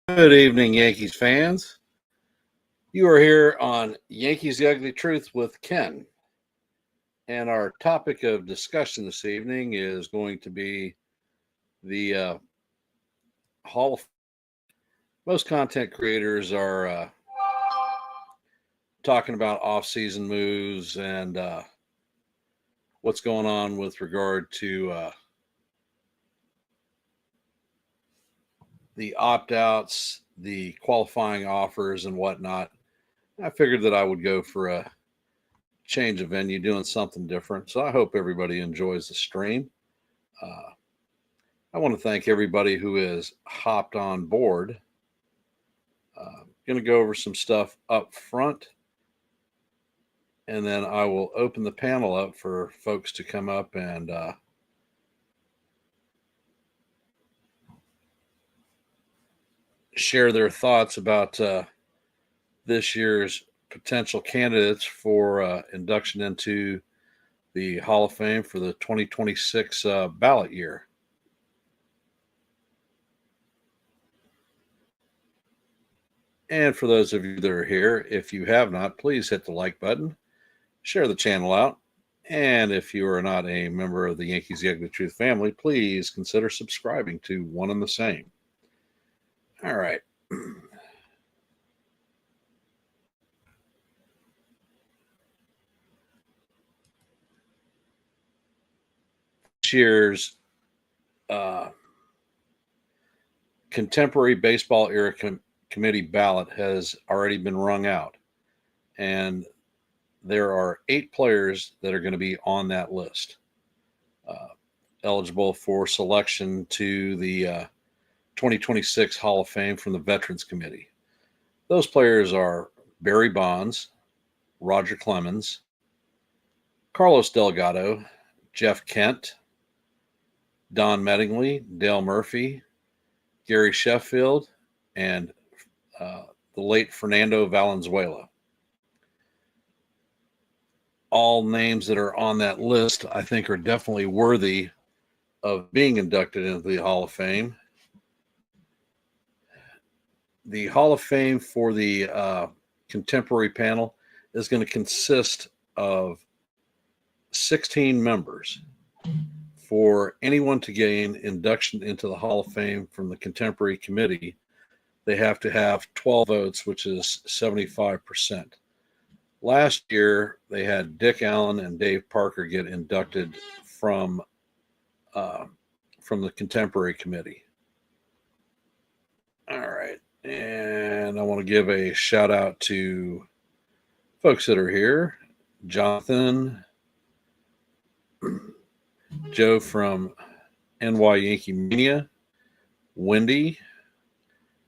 Good evening, Yankees fans. You are here on Yankees The Ugly Truth with Ken. And our topic of discussion this evening is going to be the Hall of Fame. Most content creators are talking about off-season moves and what's going on with regard to the opt-outs, the qualifying offers, and whatnot. I figured that I would go for a change of venue, doing something different. So I hope everybody enjoys the stream. I want to thank everybody who has hopped on board. Going to go over some stuff up front, and then I will open the panel up for folks to come up and share their thoughts about this year's potential candidates for induction into the Hall of Fame for the 2026 ballot year. And for those of you that are here, if you have not, please hit the like button, share the channel out, and if you are not a member of the Yankees The Ugly Truth family, please consider subscribing to one and the same. All right. This year's contemporary baseball era committee ballot has already been rung out, and there are 8 players that are going to be on that list, eligible for selection to the 2026 Hall of Fame from the Veterans Committee. Those players are Barry Bonds, Roger Clemens, Carlos Delgado, Jeff Kent, Don Mattingly, Dale Murphy, Gary Sheffield, and the late Fernando Valenzuela. All names that are on that list, I think, are definitely worthy of being inducted into the Hall of Fame. The Hall of Fame for the contemporary panel is going to consist of 16 members. For anyone to gain induction into the Hall of Fame from the contemporary committee, they have to have 12 votes, which is 75%. Last year, they had Dick Allen and Dave Parker get inducted from the contemporary committee. All right. And I want to give a shout out to folks that are here. Jonathan, Joe from NY Yankee Mania, Wendy,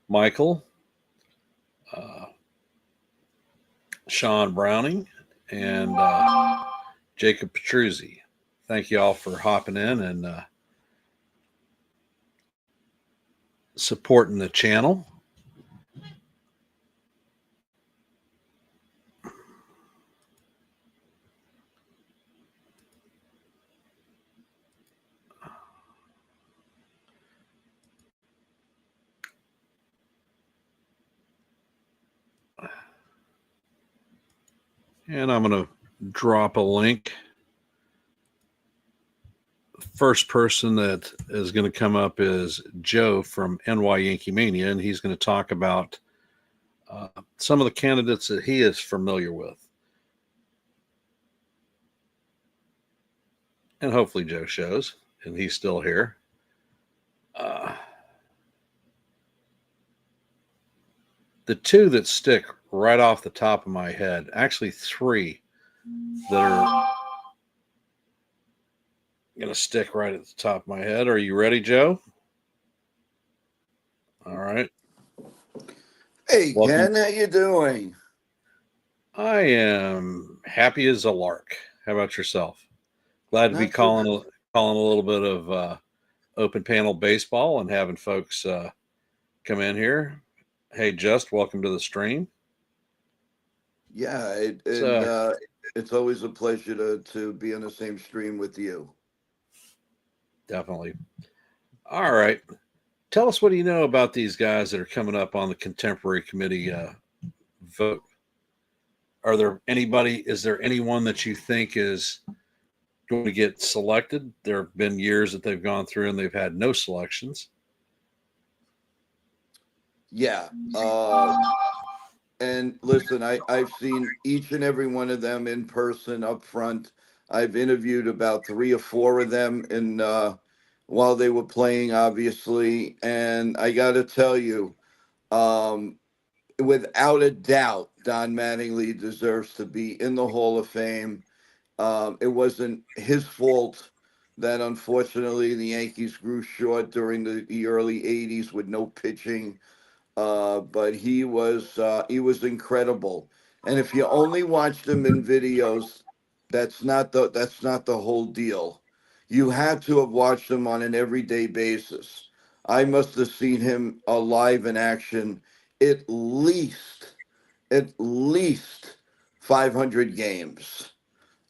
Michael, Sean Browning, and Jacob Petruzzi. Thank you all for hopping in and supporting the channel. And I'm going to drop a link. First person that is going to come up is Joe from NY Yankee Mania, and he's going to talk about some of the candidates that he is familiar with. And hopefully Joe shows, and he's still here. The two that stick right off the top of my head, actually 3 that are going to stick right at the top of my head. Are you ready, Joe? All right. Hey, welcome. Ken, how you doing? I am happy as a lark. How about yourself? Glad to be calling a little bit of open panel baseball and having folks come in here. Hey, Just, welcome to the stream. Yeah, it's always a pleasure to be on the same stream with you. Definitely. All right. Tell us, what do you know about these guys that are coming up on the contemporary committee vote? Are there anybody? Is there anyone that you think is going to get selected? There have been years that they've gone through and they've had no selections. Yeah. And listen, I've seen each and every one of them in person up front. I've interviewed about 3 or 4 of them while they were playing, obviously. And I got to tell you, um, without a doubt, Don Mattingly deserves to be in the Hall of Fame. It wasn't his fault that unfortunately the Yankees grew short during the early 80s with no pitching. But he was incredible. And if you only watched him in videos, that's not the whole deal. You had to have watched him on an everyday basis. I must have seen him alive in action at least at least 500 games.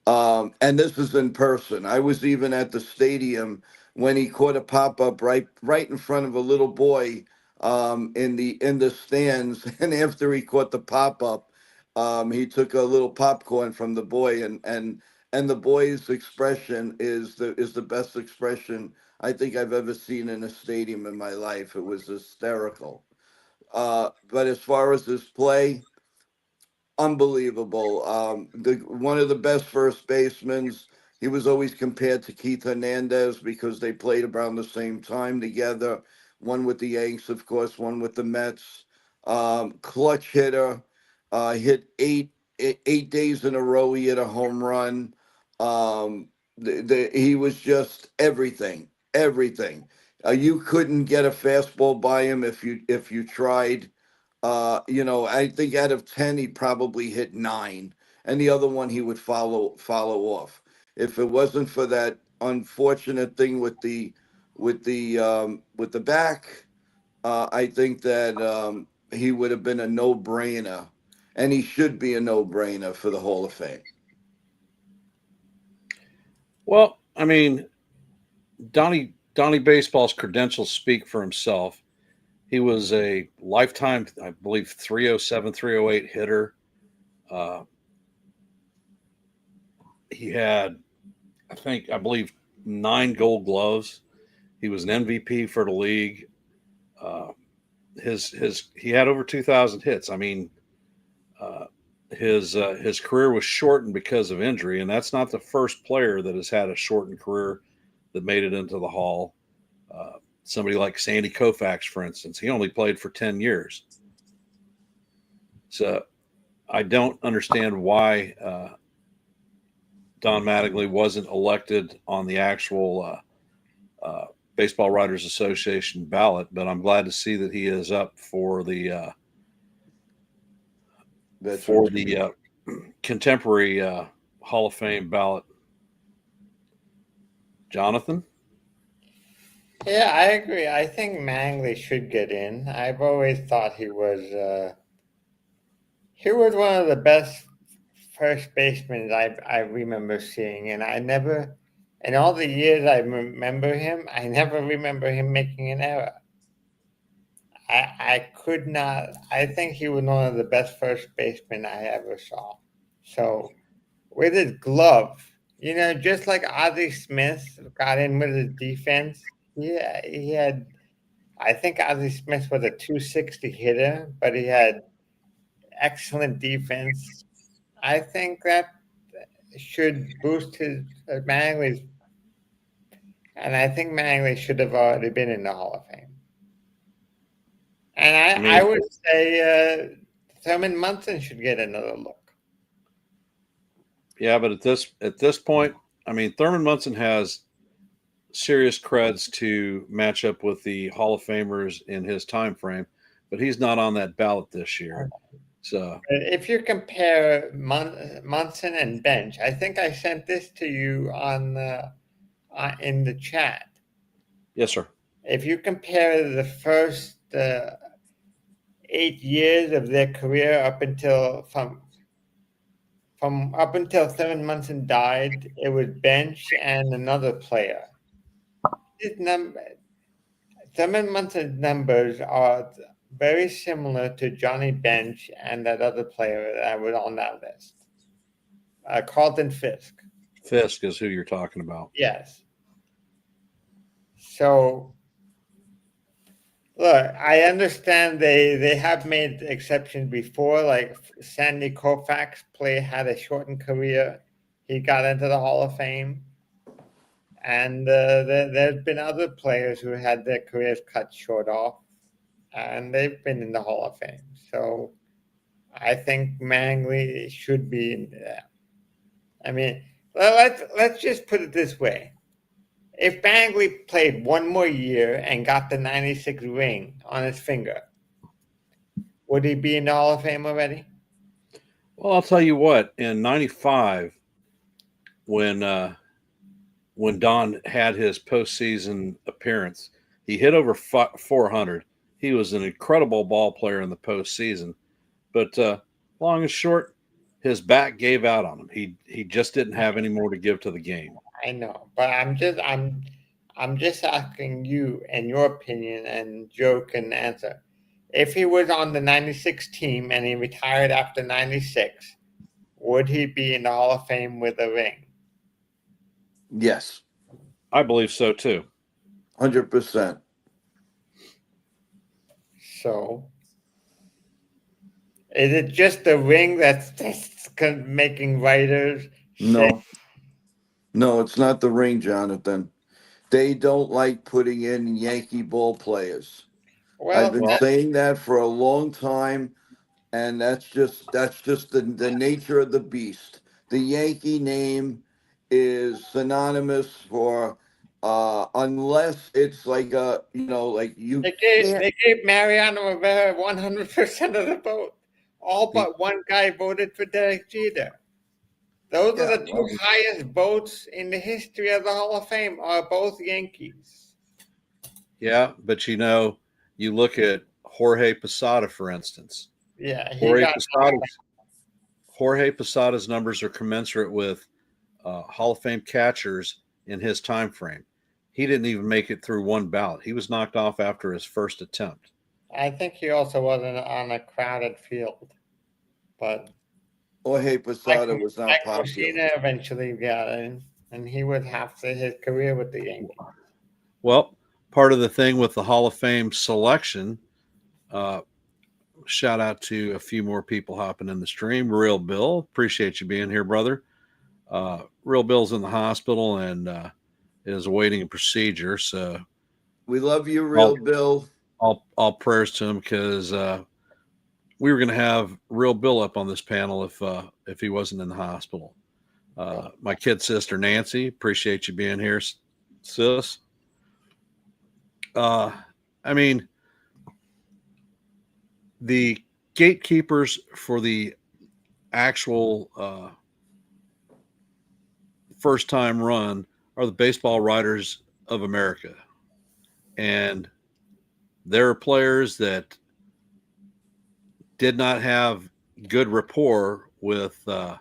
And this is in person. I was even at the stadium when he caught a pop up right in front of a little boy in the stands. And after he caught the pop up, he took a little popcorn from the boy, and the boy's expression is the best expression I think I've ever seen in a stadium in my life. It was hysterical. But as far as his play, unbelievable. One of the best first basemen. He was always compared to Keith Hernandez because they played around the same time together. One with the Yanks, of course, one with the Mets. Clutch hitter. Hit 8 days in a row. He hit a home run. He was just everything, everything. You couldn't get a fastball by him if you tried. I think out of 10, he probably hit 9, and the other one he would follow off. If it wasn't for that unfortunate thing with the back, I think that he would have been a no-brainer, and he should be a no-brainer for the Hall of Fame. Well, I mean, Donnie Baseball's credentials speak for himself. He was a lifetime, I believe, 307, 308 hitter. Uh, he had, I believe, 9 Gold Gloves. He was an MVP for the league. Uh, he had over 2,000 hits. I mean, uh, his career was shortened because of injury, and that's not the first player that has had a shortened career that made it into the Hall. Somebody like Sandy Koufax, for instance, he only played for 10 years. So I don't understand why Don Mattingly wasn't elected on the actual Baseball Writers Association ballot, but I'm glad to see that he is up for the contemporary Hall of Fame ballot. Jonathan? Yeah, I agree. I think Mangley should get in. I've always thought he was one of the best first basemen I remember seeing, and in all the years I remember him, I never remember him making an error. I could not. I think he was one of the best first basemen I ever saw. So with his glove, just like Ozzie Smith got in with his defense, he had. I think Ozzie Smith was a 260 hitter, but he had excellent defense. I think that should boost his Mangley's, and I think Mangley should have already been in the Hall of Fame. And I would say Thurman Munson should get another look. Yeah, but at this point, I mean, Thurman Munson has serious creds to match up with the Hall of Famers in his time frame, but he's not on that ballot this year. So if you compare Munson and Bench, I think I sent this to you in the chat. Yes, sir. If you compare the first 8 years of their career up until Thurman Munson died, it was Bench and another player. His number Munson numbers are very similar to Johnny Bench and that other player that was on that list, Carlton Fisk. Fisk is who you're talking about. Yes. So look, I understand they have made exceptions before, like Sandy Koufax had a shortened career. He got into the Hall of Fame. And there's been other players who had their careers cut short off, and they've been in the Hall of Fame. So I think Mangley should be in there. I mean, let's just put it this way. If Mangley played one more year and got the 96 ring on his finger, would he be in the Hall of Fame already? Well, I'll tell you what. In '95, when Don had his postseason appearance, he hit over 400. He was an incredible ball player in the postseason, but long and short, his back gave out on him. He just didn't have any more to give to the game. I know, but I'm just asking you and your opinion, and Joe can answer. If he was on the 96 team and he retired after 96, would he be in the Hall of Fame with a ring? Yes, I believe so too. 100%. So, is it just the ring that's making writers No, no, it's not the ring, Jonathan. They don't like putting in Yankee ball players. I've been Well- saying that for a long time, and that's just the nature of the beast. The Yankee name is synonymous for unless it's like like you They can't. gave Mariano Rivera 100% of the vote. All but one guy voted for Derek Jeter. Those are the two highest votes in the history of the Hall of Fame, are both Yankees. Yeah, but you look at Jorge Posada, for instance. Yeah, Jorge Posada's numbers are commensurate with Hall of Fame catchers in his time frame. He didn't even make it through one ballot. He was knocked off after his first attempt. I think he also wasn't on a crowded field, but Jorge Posada was not popular. Mussina eventually got in, and he would have to his career with the Yankees. Well, part of the thing with the Hall of Fame selection, shout out to a few more people hopping in the stream. Real Bill, appreciate you being here, brother. Real Bill's in the hospital and is awaiting a procedure. So We love you, Real Bill. All prayers to him, because we were going to have Real Bill up on this panel if he wasn't in the hospital. My kid sister Nancy, appreciate you being here, sis. I mean, the gatekeepers for the actual first time run are the Baseball Writers of America. And there are players that did not have good rapport with the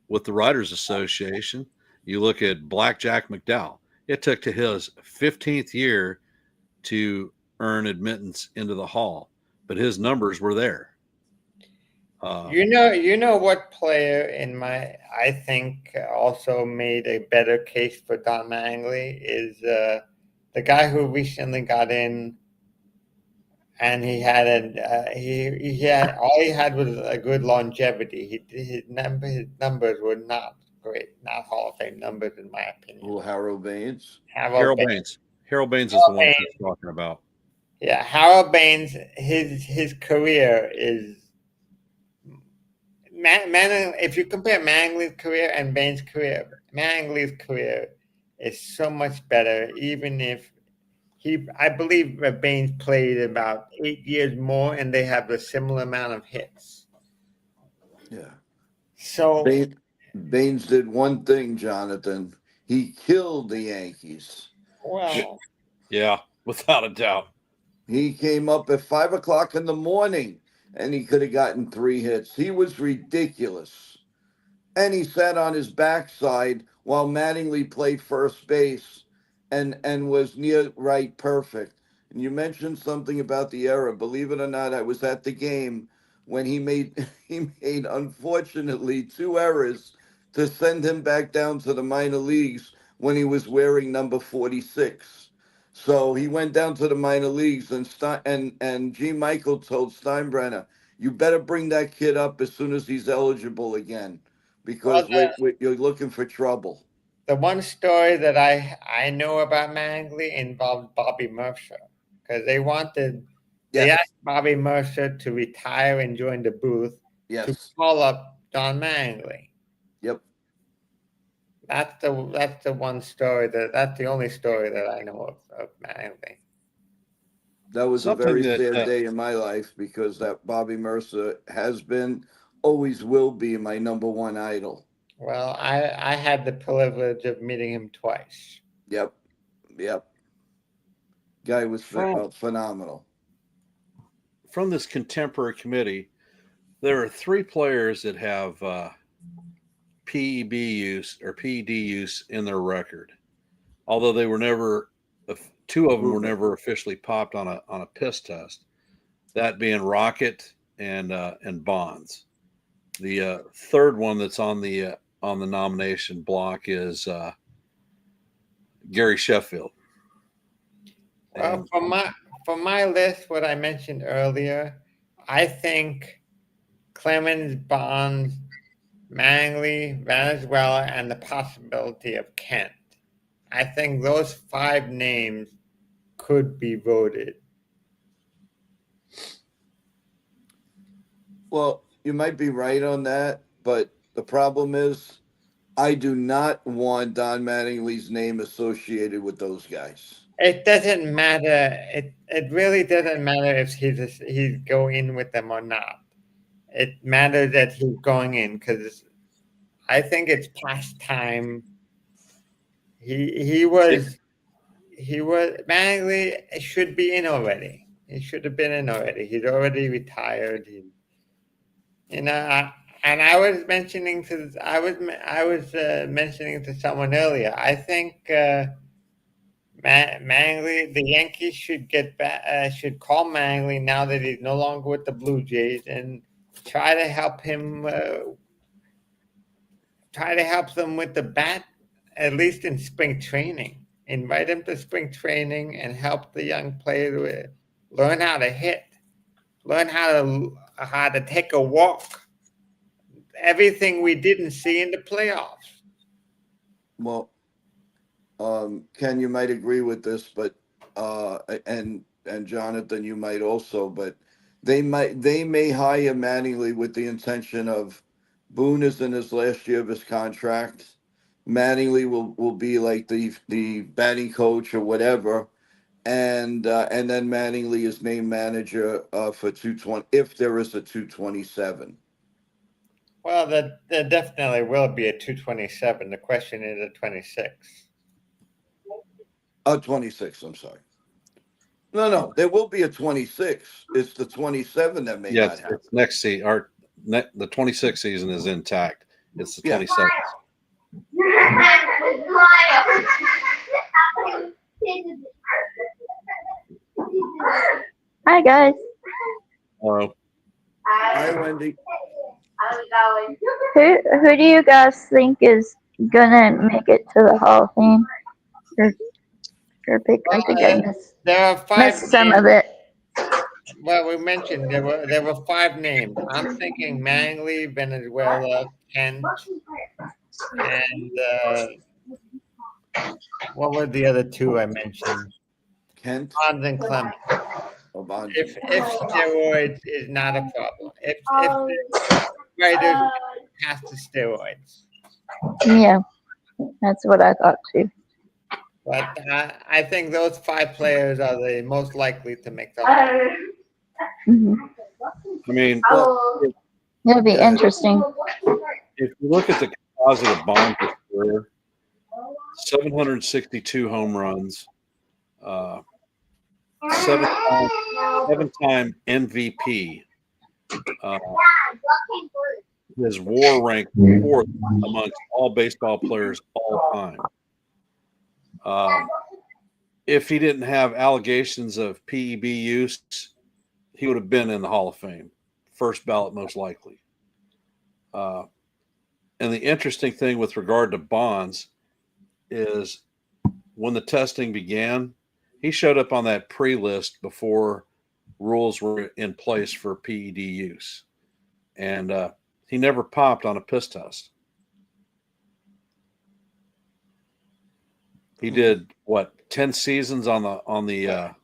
Writers Association. You look at Blackjack McDowell. It took to his 15th year to earn admittance into the Hall, but his numbers were there. You know what player I think also made a better case for Don Mangley is the guy who recently got in, and he had all he had was a good longevity. His numbers were not great, not Hall of Fame numbers in my opinion. Oh, Harold Baines. Harold Baines. Harold Baines is the one she's talking about. Yeah, Harold Baines. His career is. If you compare Mangley's career and Baines' career, Mangley's career is so much better. Even if I believe Baines played about 8 years more, and they have a similar amount of hits. Yeah. So Baines did one thing, Jonathan. He killed the Yankees. well, yeah, without a doubt. He came up at 5:00 in the morning, and he could have gotten 3 hits. He was ridiculous. And he sat on his backside while Mattingly played first base. and was near right perfect. And you mentioned something about the error. Believe it or not, I was at the game when he made he made unfortunately 2 errors to send him back down to the minor leagues when he was wearing number 46. So he went down to the minor leagues, and G. Michael told Steinbrenner, "You better bring that kid up as soon as he's eligible again, Well, because you're looking for trouble." the one story that I know about Mangley involved Bobby Mercer, because they Yes, asked Bobby Mercer to retire and join the booth to yes, call up Don Mangley. yep. That's the one story that's the only story that I know of Mangley. That was a Something very that sad day in my life, because that Bobby Mercer has been, always will be, my number one idol. Well, I had the privilege of meeting him twice. Yep, yep. Guy was from phenomenal. from this contemporary committee, there are 3 players that have PEB use or PED use in their record, although they were never. 2 of them were never officially popped on a piss test. That being Rocket and Bonds. The third one that's on the nomination block is Gary Sheffield. Well, And from my list, what I mentioned earlier, I think Clemens, Bonds, Mangley, Venezuela, and the possibility of Kent. I think those 5 names could be voted. Well, you might be right on that, but the problem is, I do not want Don Mattingly's name associated with those guys. It doesn't matter. It really doesn't matter if he's going with them or not. It matters that he's going in, because I think it's past time. He was Mangley should be in already. He should have been in already. He's already retired. And I was mentioning to someone earlier. I think Mangley, the Yankees should get back. Should call Mangley now that he's no longer with the Blue Jays, and try to help him. Try to help them with the bat, at least in spring training. Invite him to spring training and help the young player learn how to hit, learn how to take a walk. Everything we didn't see in the playoffs. Well, Ken, you might agree with this, but and Jonathan, you might also, but they may hire Mattingly with the intention of, Boone is in his last year of his contract. Mattingly will be like the batting coach or whatever, and then Mattingly is named manager for 220, if there is a 227. Well, there definitely will be a 227. The question is a 26. 26. I'm sorry. No, there will be a 26. It's the 27 that may not happen. it's next season. The 26 season is intact. It's the Yeah. 27. Hi guys. Hi, Wendy. Who do you guys think is gonna make it to the Hall of Fame? Or pick? I think I There are 5 missed some names. of it. Well, we mentioned there were 5 names. I'm thinking Mangley, Venezuela, Kent, and what were the other 2 I mentioned? Kent. Bonds and Clemens. Oh, Bonds. If steroids is not a problem, if the writers pass the steroids, Yeah, that's what I thought too. but I think those 5 players are the most likely to make the. Hmm. I mean, It'll be interesting. if you look at the composite of Bonds' career, 762 home runs, 7-time MVP. His WAR ranked 4th amongst all baseball players all time. if he didn't have allegations of PEB use, he would have been in the Hall of Fame, first ballot most likely. And the interesting thing with regard to Bonds is when the testing began, he showed up on that pre-list before rules were in place for PED use. And he never popped on a piss test. He did what, 10 seasons on the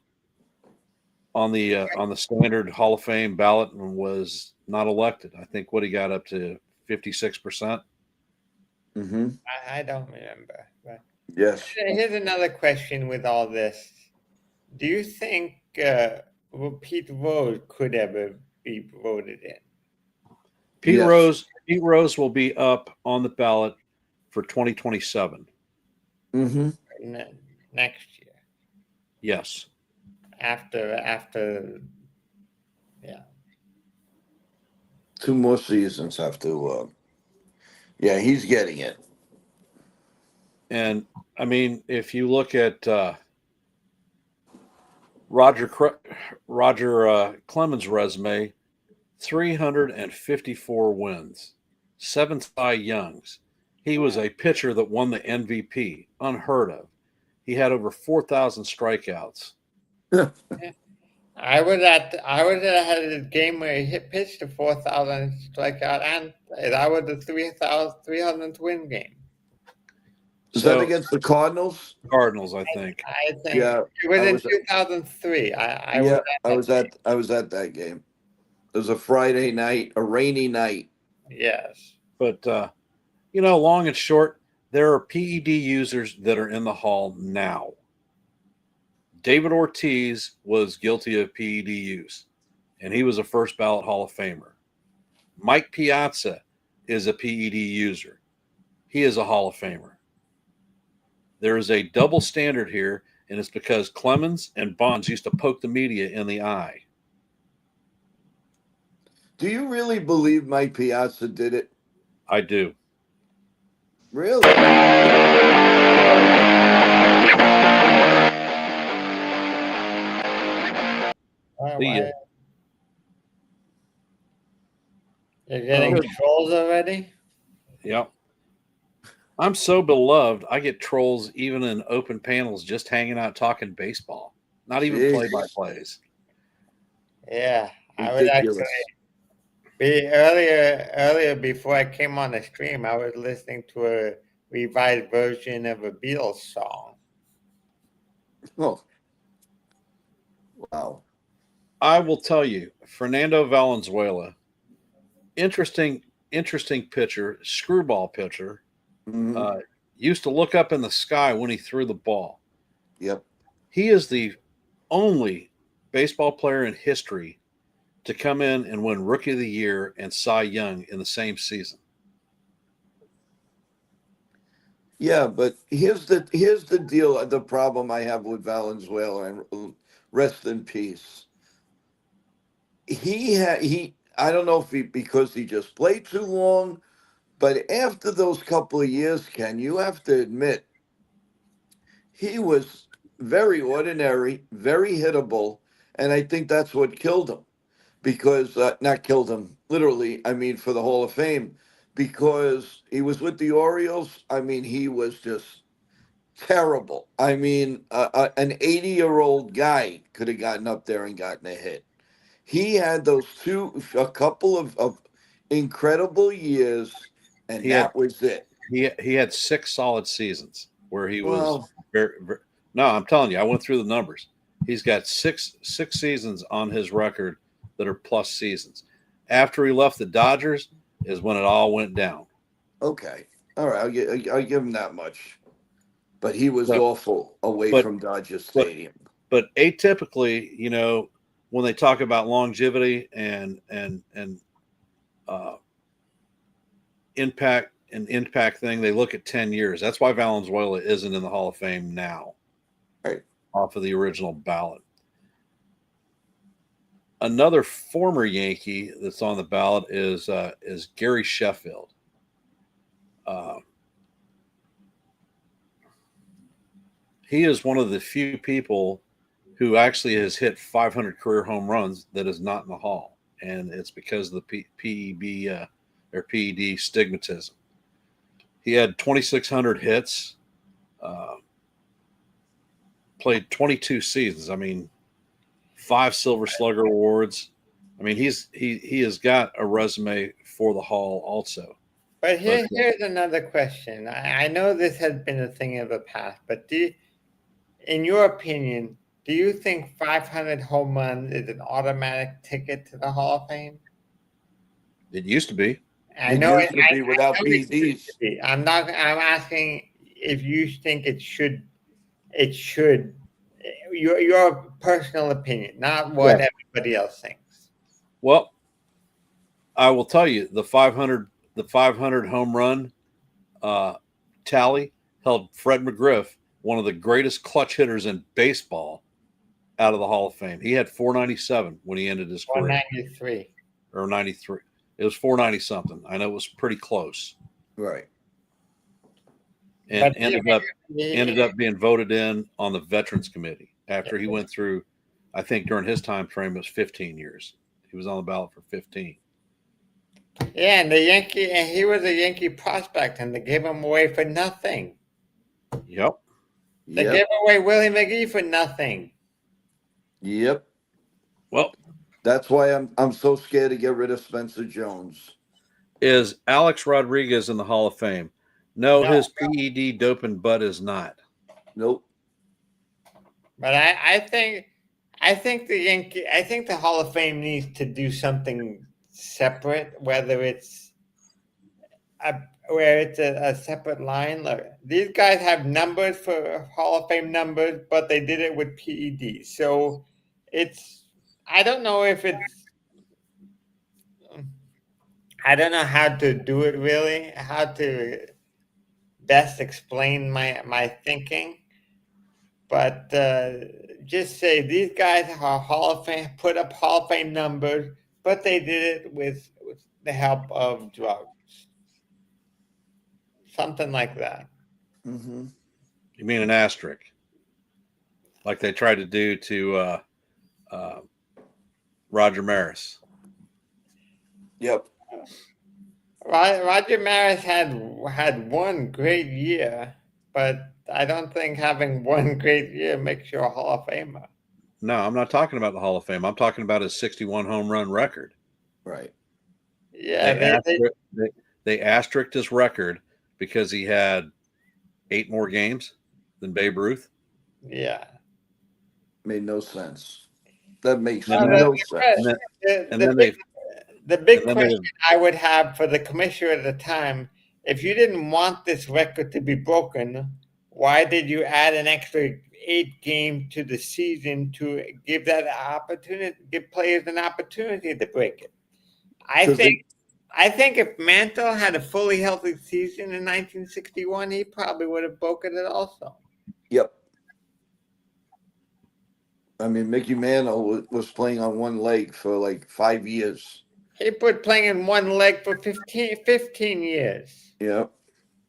standard Hall of Fame ballot and was not elected. I think what he got up to 56%. Mm-hmm. I don't remember. But Yes. here's another question with all this. Do you think Pete Rose could ever be voted in? Pete Yes. Rose will be up on the ballot for 2027. Mm-hmm. Next year? Yes. After, yeah. 2 more seasons have to. Yeah, he's getting it. And I mean, if you look at Roger Clemens' resume, 354 wins, 7 Cy Youngs. He was a pitcher that won the MVP, unheard of. He had over 4,000 strikeouts. I was at had a game where he pitched a 4,000 strikeout, and that was the 300th win game. Is that against the Cardinals? Cardinals, I think. I think Yeah, it was I in was- 2003. I was at that game. It was a Friday night, a rainy night. Yes. But, long and short, there are PED users that are in the Hall now. David Ortiz was guilty of PED use, and he was a first ballot Hall of Famer. Mike Piazza is a PED user. He is a Hall of Famer. There is a double standard here, and it's because Clemens and Bonds used to poke the media in the eye. Do you really believe Mike Piazza did it? I do. Really? Why? You're getting trolls already? Yep. I'm so beloved, I get trolls even in open panels just hanging out talking baseball, not even Jeez. play-by-plays. Yeah, I was actually earlier before I came on the stream. I was listening to a revised version of a Beatles song. Oh, wow. I will tell you, Fernando Valenzuela, interesting pitcher, screwball pitcher, Mhm. used to look up in the sky when he threw the ball. Yep. He is the only baseball player in history to come in and win Rookie of the Year and Cy Young in the same season. Yeah, but here's the deal. The problem I have with Valenzuela, and rest in peace. I don't know if because he just played too long, but after those couple of years, Ken, you have to admit he was very ordinary, very hittable, and I think that's what killed him. Because not killed him literally, I mean for the Hall of Fame, because he was with the Orioles. I mean, he was just terrible. I mean, an 80-year-old guy could have gotten up there and gotten a hit. He had a couple of incredible years, and that was it. He had 6 solid seasons where he was Well, very. No, I'm telling you, I went through the numbers. He's got six seasons on his record that are plus seasons. After he left the Dodgers is when it all went down. okay, all right, I'll give him that much. But he was awful away from Dodger Stadium. But atypically, when they talk about longevity and impact thing, they look at 10 years. That's why Valenzuela isn't in the Hall of Fame now, Right. Off of the original ballot. Another former Yankee that's on the ballot is Gary Sheffield. he is one of the few people who actually has hit 500 career home runs that is not in the Hall, and it's because of the PEB or PED stigmatism. He had 2,600 hits, played 22 seasons. I mean, 5 Silver Slugger awards. I mean, he has got a resume for the Hall also. But here's another question. I know this has been a thing of the past, but in your opinion, do you think 500 home runs is an automatic ticket to the Hall of Fame? It used to be. I It know used to be without I know it used to PEDs. be. I'm asking if you think it should. It should. Your personal opinion, not what everybody else thinks. Well, I will tell you the 500 home run tally held Fred McGriff, one of the greatest clutch hitters in baseball, out of the Hall of Fame. He had 497 when he ended his career. 193 or 93. It was 490 something. I know it was pretty close, Right. and But ended up being voted in on the Veterans Committee after he went through. I think during his time frame was 15 years. He was on the ballot for 15. Yeah, and he was a Yankee prospect, and they gave him away for nothing. Yep. They Yep. gave away Willie McGee for nothing. Yep. Well, That's why I'm so scared to get rid of Spencer Jones. is Alex Rodriguez in the Hall of Fame? No, No. his PED doping butt is not. Nope. But I think the Hall of Fame needs to do something separate, whether it's a separate line. Look, these guys have numbers for Hall of Fame numbers, but they did it with PED. So I don't know if I don't know how to do it really, how to best explain my thinking. But just say these guys are Hall of Fame, put up Hall of Fame numbers, but they did it with the help of drugs. Something like that. Mm-hmm. You mean an asterisk, like they tried to do to Roger Maris? Yep. Roger Maris had one great year, but I don't think having one great year makes you a Hall of Famer. No, I'm not talking about the Hall of Fame. I'm talking about his 61 home run record. Right. Yeah, They asterisked his record because he had 8 more games than Babe Ruth. yeah. Made no sense. That makes And no sense. The big then question I would have for the commissioner at the time, if you didn't want this record to be broken, why did you add an extra 8 games to the season to give give players an opportunity to break it? I think if Mantle had a fully healthy season in 1961, he probably would have broken it also. Yep. I mean, Mickey Mantle was playing on one leg for like 5 years. He put playing in one leg for 15 years. Yep.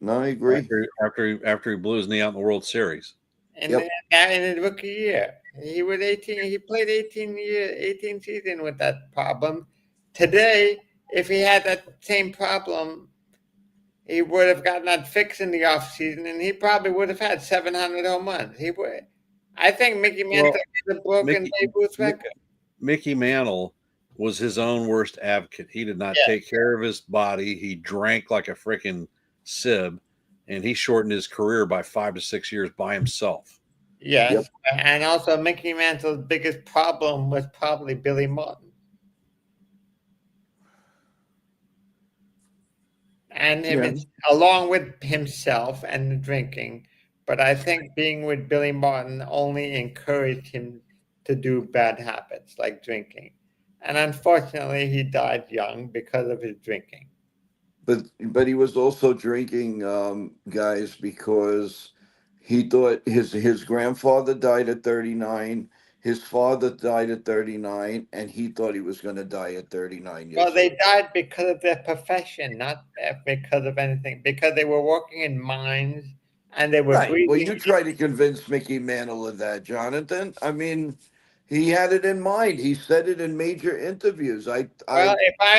No, I agree. After he blew his knee out in the World Series. And in his rookie year, he was 18. He played 18 season with that problem. Today, if he had that same problem, he would have gotten that fixed in the offseason, and he probably would have had 700 home runs. He would. I think Mickey Mantle is a broken Babe Ruth record. Mickey Mantle was his own worst advocate. He did not take care of his body. He drank like a freaking sib, and he shortened his career by 5 to 6 years by himself. Yes, and also Mickey Mantle's biggest problem was probably Billy Martin. And along with himself and the drinking. But I think being with Billy Martin only encouraged him to do bad habits like drinking. And unfortunately, he died young because of his drinking. But he was also drinking, guys, because he thought his grandfather died at 39, his father died at 39, and he thought he was going to die at 39 years Well, they old. died because of their profession, not because of anything. Because they were working in mines, and they were Right. Well, breathing. you try to convince Mickey Mantle of that, Jonathan. I mean, he had it in mind. He said it in major interviews. Well, I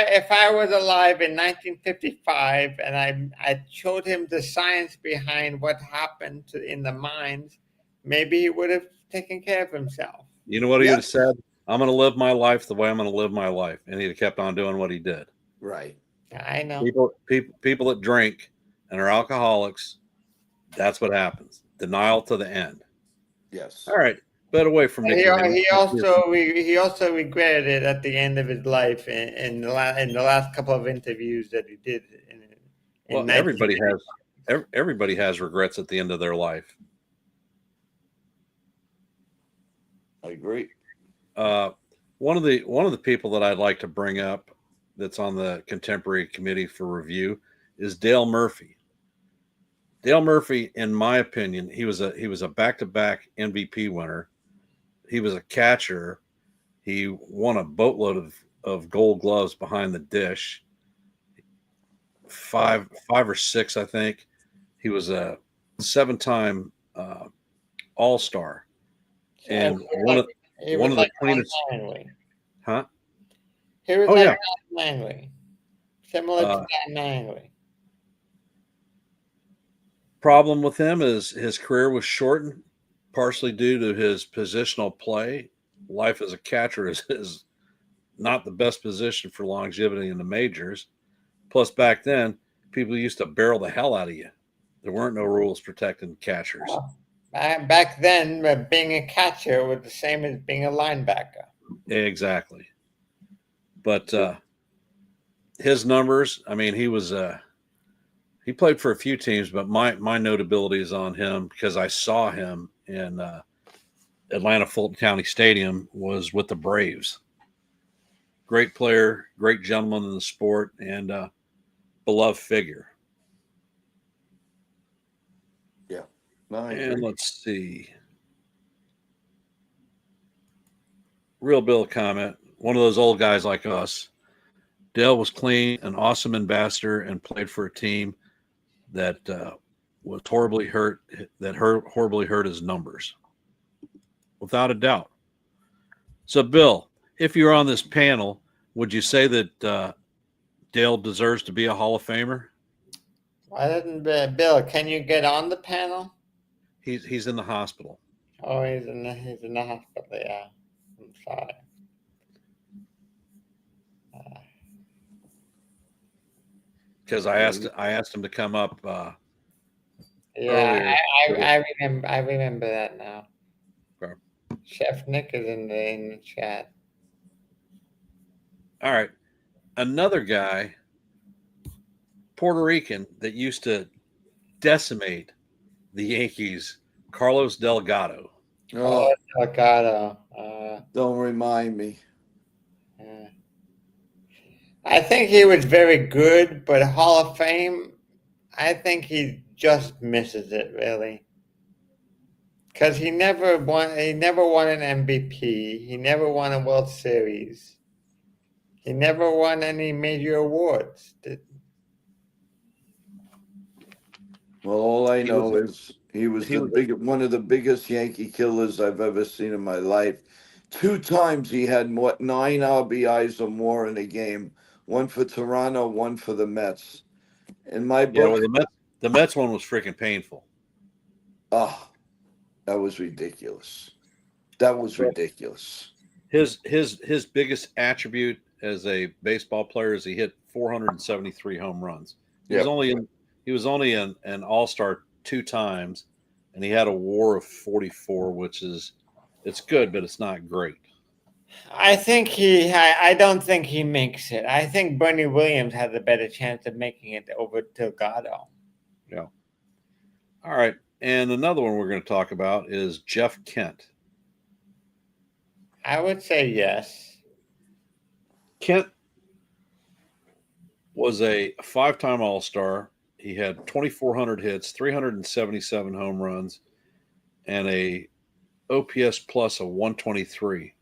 if I was alive in 1955 and I showed him the science behind what happened in the mines, maybe he would have taken care of himself. You know what he Yep. would have said? I'm going to live my life the way I'm going to live my life. And he'd have kept on doing what he did. right. I know. People that drink and are alcoholics, that's what happens. Denial to the end. Yes. All right. But away from Mickey Mantle. He also regretted it at the end of his life in the last couple of interviews that he did. Well, everybody has regrets at the end of their life. I agree. One of the people that I'd like to bring up that's on the contemporary committee for review is Dale Murphy. Dale Murphy, in my opinion, he was a back-to-back MVP winner. He was a catcher. He won a boatload of gold gloves behind the dish. Five or six, I think. He was a 7-time All-Star, and one of the cleanest. Huh? He was Oh, like yeah. Langley, similar to Dan Langley. Problem with him is his career was shortened, partially due to his positional play. Life as a catcher is not the best position for longevity in the majors. Plus, back then, people used to barrel the hell out of you. There weren't no rules protecting catchers. Back then, being a catcher was the same as being a linebacker. Exactly. But his numbers, I mean, he played for a few teams, but my notability is on him because I saw him in Atlanta Fulton County Stadium was with the Braves. Great player, great gentleman in the sport, and beloved figure. Yeah. No, I And agree. let's see. Real Bill comment. One of those old guys like us. Dale was clean, an awesome ambassador, and played for a team that was horribly hurt. Horribly hurt his numbers, without a doubt. So, Bill, if you're on this panel, would you say that Dale deserves to be a Hall of Famer? Why didn't Bill? Can you get on the panel? He's in the hospital. Oh, he's in the hospital. Yeah, I'm sorry. Because I asked him to come up Yeah, earlier. I remember that now. Okay. Chef Nick is in the chat. All right. Another guy, Puerto Rican, that used to decimate the Yankees, Carlos Delgado. Oh, Delgado. don't remind me. I think he was very good, but Hall of Fame, I think he just misses it really. Because he never won an MVP. He never won a World Series. He never won any major awards. Well, all I know is he was one of the biggest Yankee killers I've ever seen in my life. 2 times he had 9 RBIs or more in a game. One for Toronto, one for the Mets. In my book, Yeah, well, the Mets one was freaking painful. oh, that was ridiculous. That was ridiculous. His biggest attribute as a baseball player is he hit 473 home runs. He was only an All-Star 2 times, and he had a WAR of 44, which is it's good, but it's not great. I don't think he makes it. I think Bernie Williams has a better chance of making it over Delgado. Yeah. All right. And another one we're going to talk about is Jeff Kent. I would say yes. Kent was a 5-time All-Star. He had 2,400 hits, 377 home runs, and a OPS plus of 123.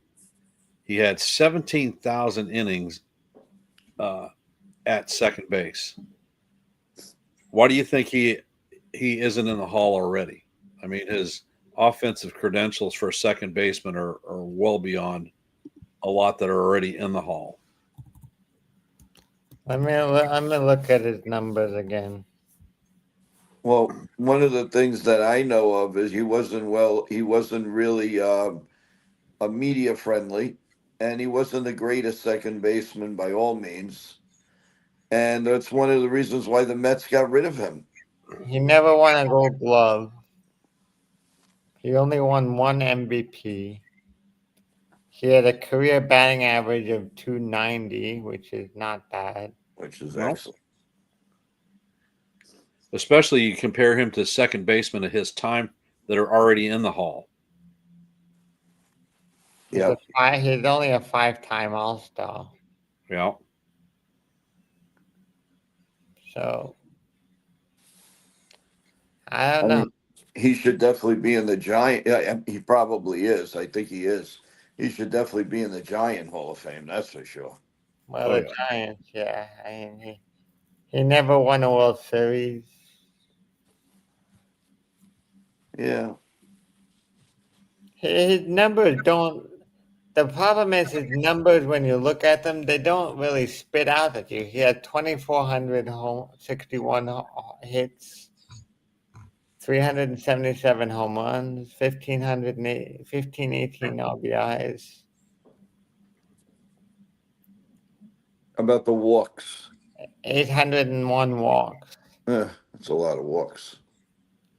He had 17,000 innings at second base. Why do you think he he isn't in the Hall already. I mean, his offensive credentials for a second baseman are well beyond a lot that are already in the Hall. I'm gonna look at his numbers again. Well, one of the things that I know of is he wasn't really a media friendly, and he wasn't the greatest second baseman by all means. And that's one of the reasons why the Mets got rid of him. He never won a Gold Glove. He only won one MVP. He had a career batting average of 290, which is not bad. Which is No. excellent. Especially you compare him to second basemen of his time that are already in the Hall. Yeah. He's only a 5-time All-Star. Yeah. So I don't know. He should definitely be in the Giant. Yeah, he probably is. I think he is. He should definitely be in the Giant Hall of Fame. That's for sure. Well, Oh, the yeah. Giants, yeah. I mean, he never won a World Series. Yeah. His numbers don't. The problem is his numbers. When you look at them, they don't really spit out at you. He had 2,461 hits, 377 home runs, 1518 RBIs. How about the walks? 801 walks. That's a lot of walks.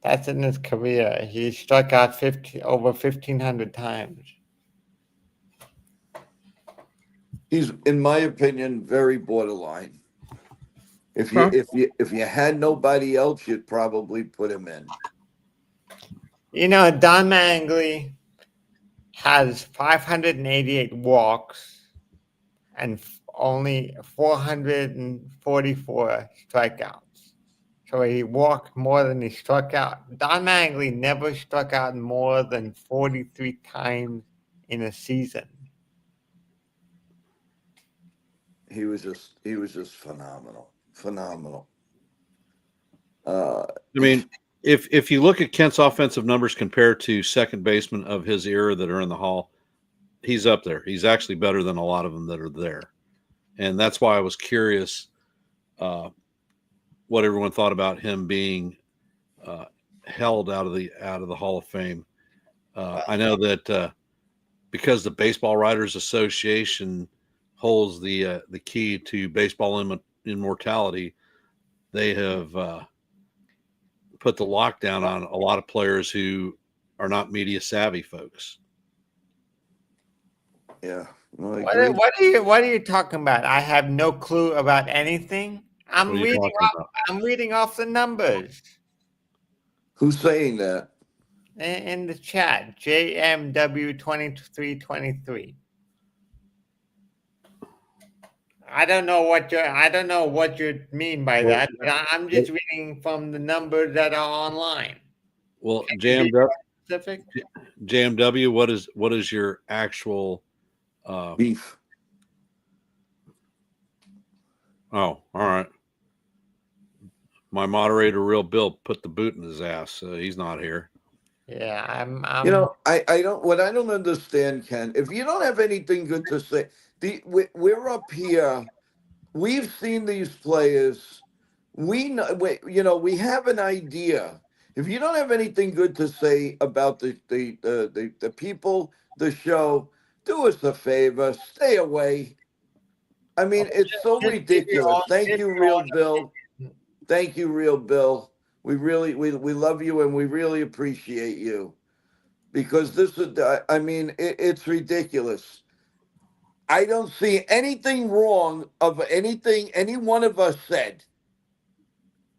That's in his career. He struck out over 1,500 times. He's, in my opinion, very borderline. If you had nobody else, you'd probably put him in. You know, Don Mattingly has 588 walks and only 444 strikeouts. So he walked more than he struck out. Don Mattingly never struck out more than 43 times in a season. He was just phenomenal. I mean, if you look at Kent's offensive numbers compared to second basemen of his era that are in the Hall, he's up there. He's actually better than a lot of them that are there. And that's why I was curious what everyone thought about him being held out of the Hall of Fame. I know that because the Baseball Writers Association holds the key to baseball immortality, they have put the lockdown on a lot of players who are not media savvy folks. Yeah. No, I What agree. are you talking about? I have no clue about anything. What are you talking about? I'm reading off the numbers Who's saying that? in the chat. JMW2323. I don't know what you mean by Well, that. I'm just reading from the numbers that are online. Well, Specific? JMW, what is your actual Beef. Oh, all right. My moderator, Real Bill, put the boot in his ass. So he's not here. Yeah, I'm You know, I don't understand, Ken. If you don't have anything good to say, we're up here. We've seen these players. We know, we have an idea. If you don't have anything good to say about the people, the show, do us a favor, stay away. I mean, it's so Just ridiculous. Thank you, Real Bill. opinion. Thank you, Real Bill. We really we love you and we really appreciate you, because this is, I mean, it's ridiculous. I don't see anything wrong of anything any one of us said.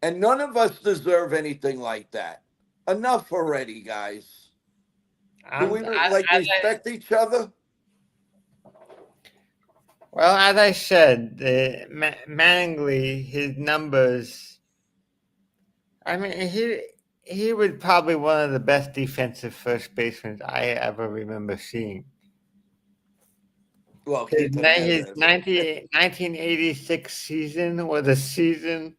And none of us deserve anything like that. Enough already, guys. Do we respect each other? Well, as I said, Mattingly, his numbers. I mean, he was probably one of the best defensive first basemen I ever remember seeing. Well, His keep in mind, 1986 season was a season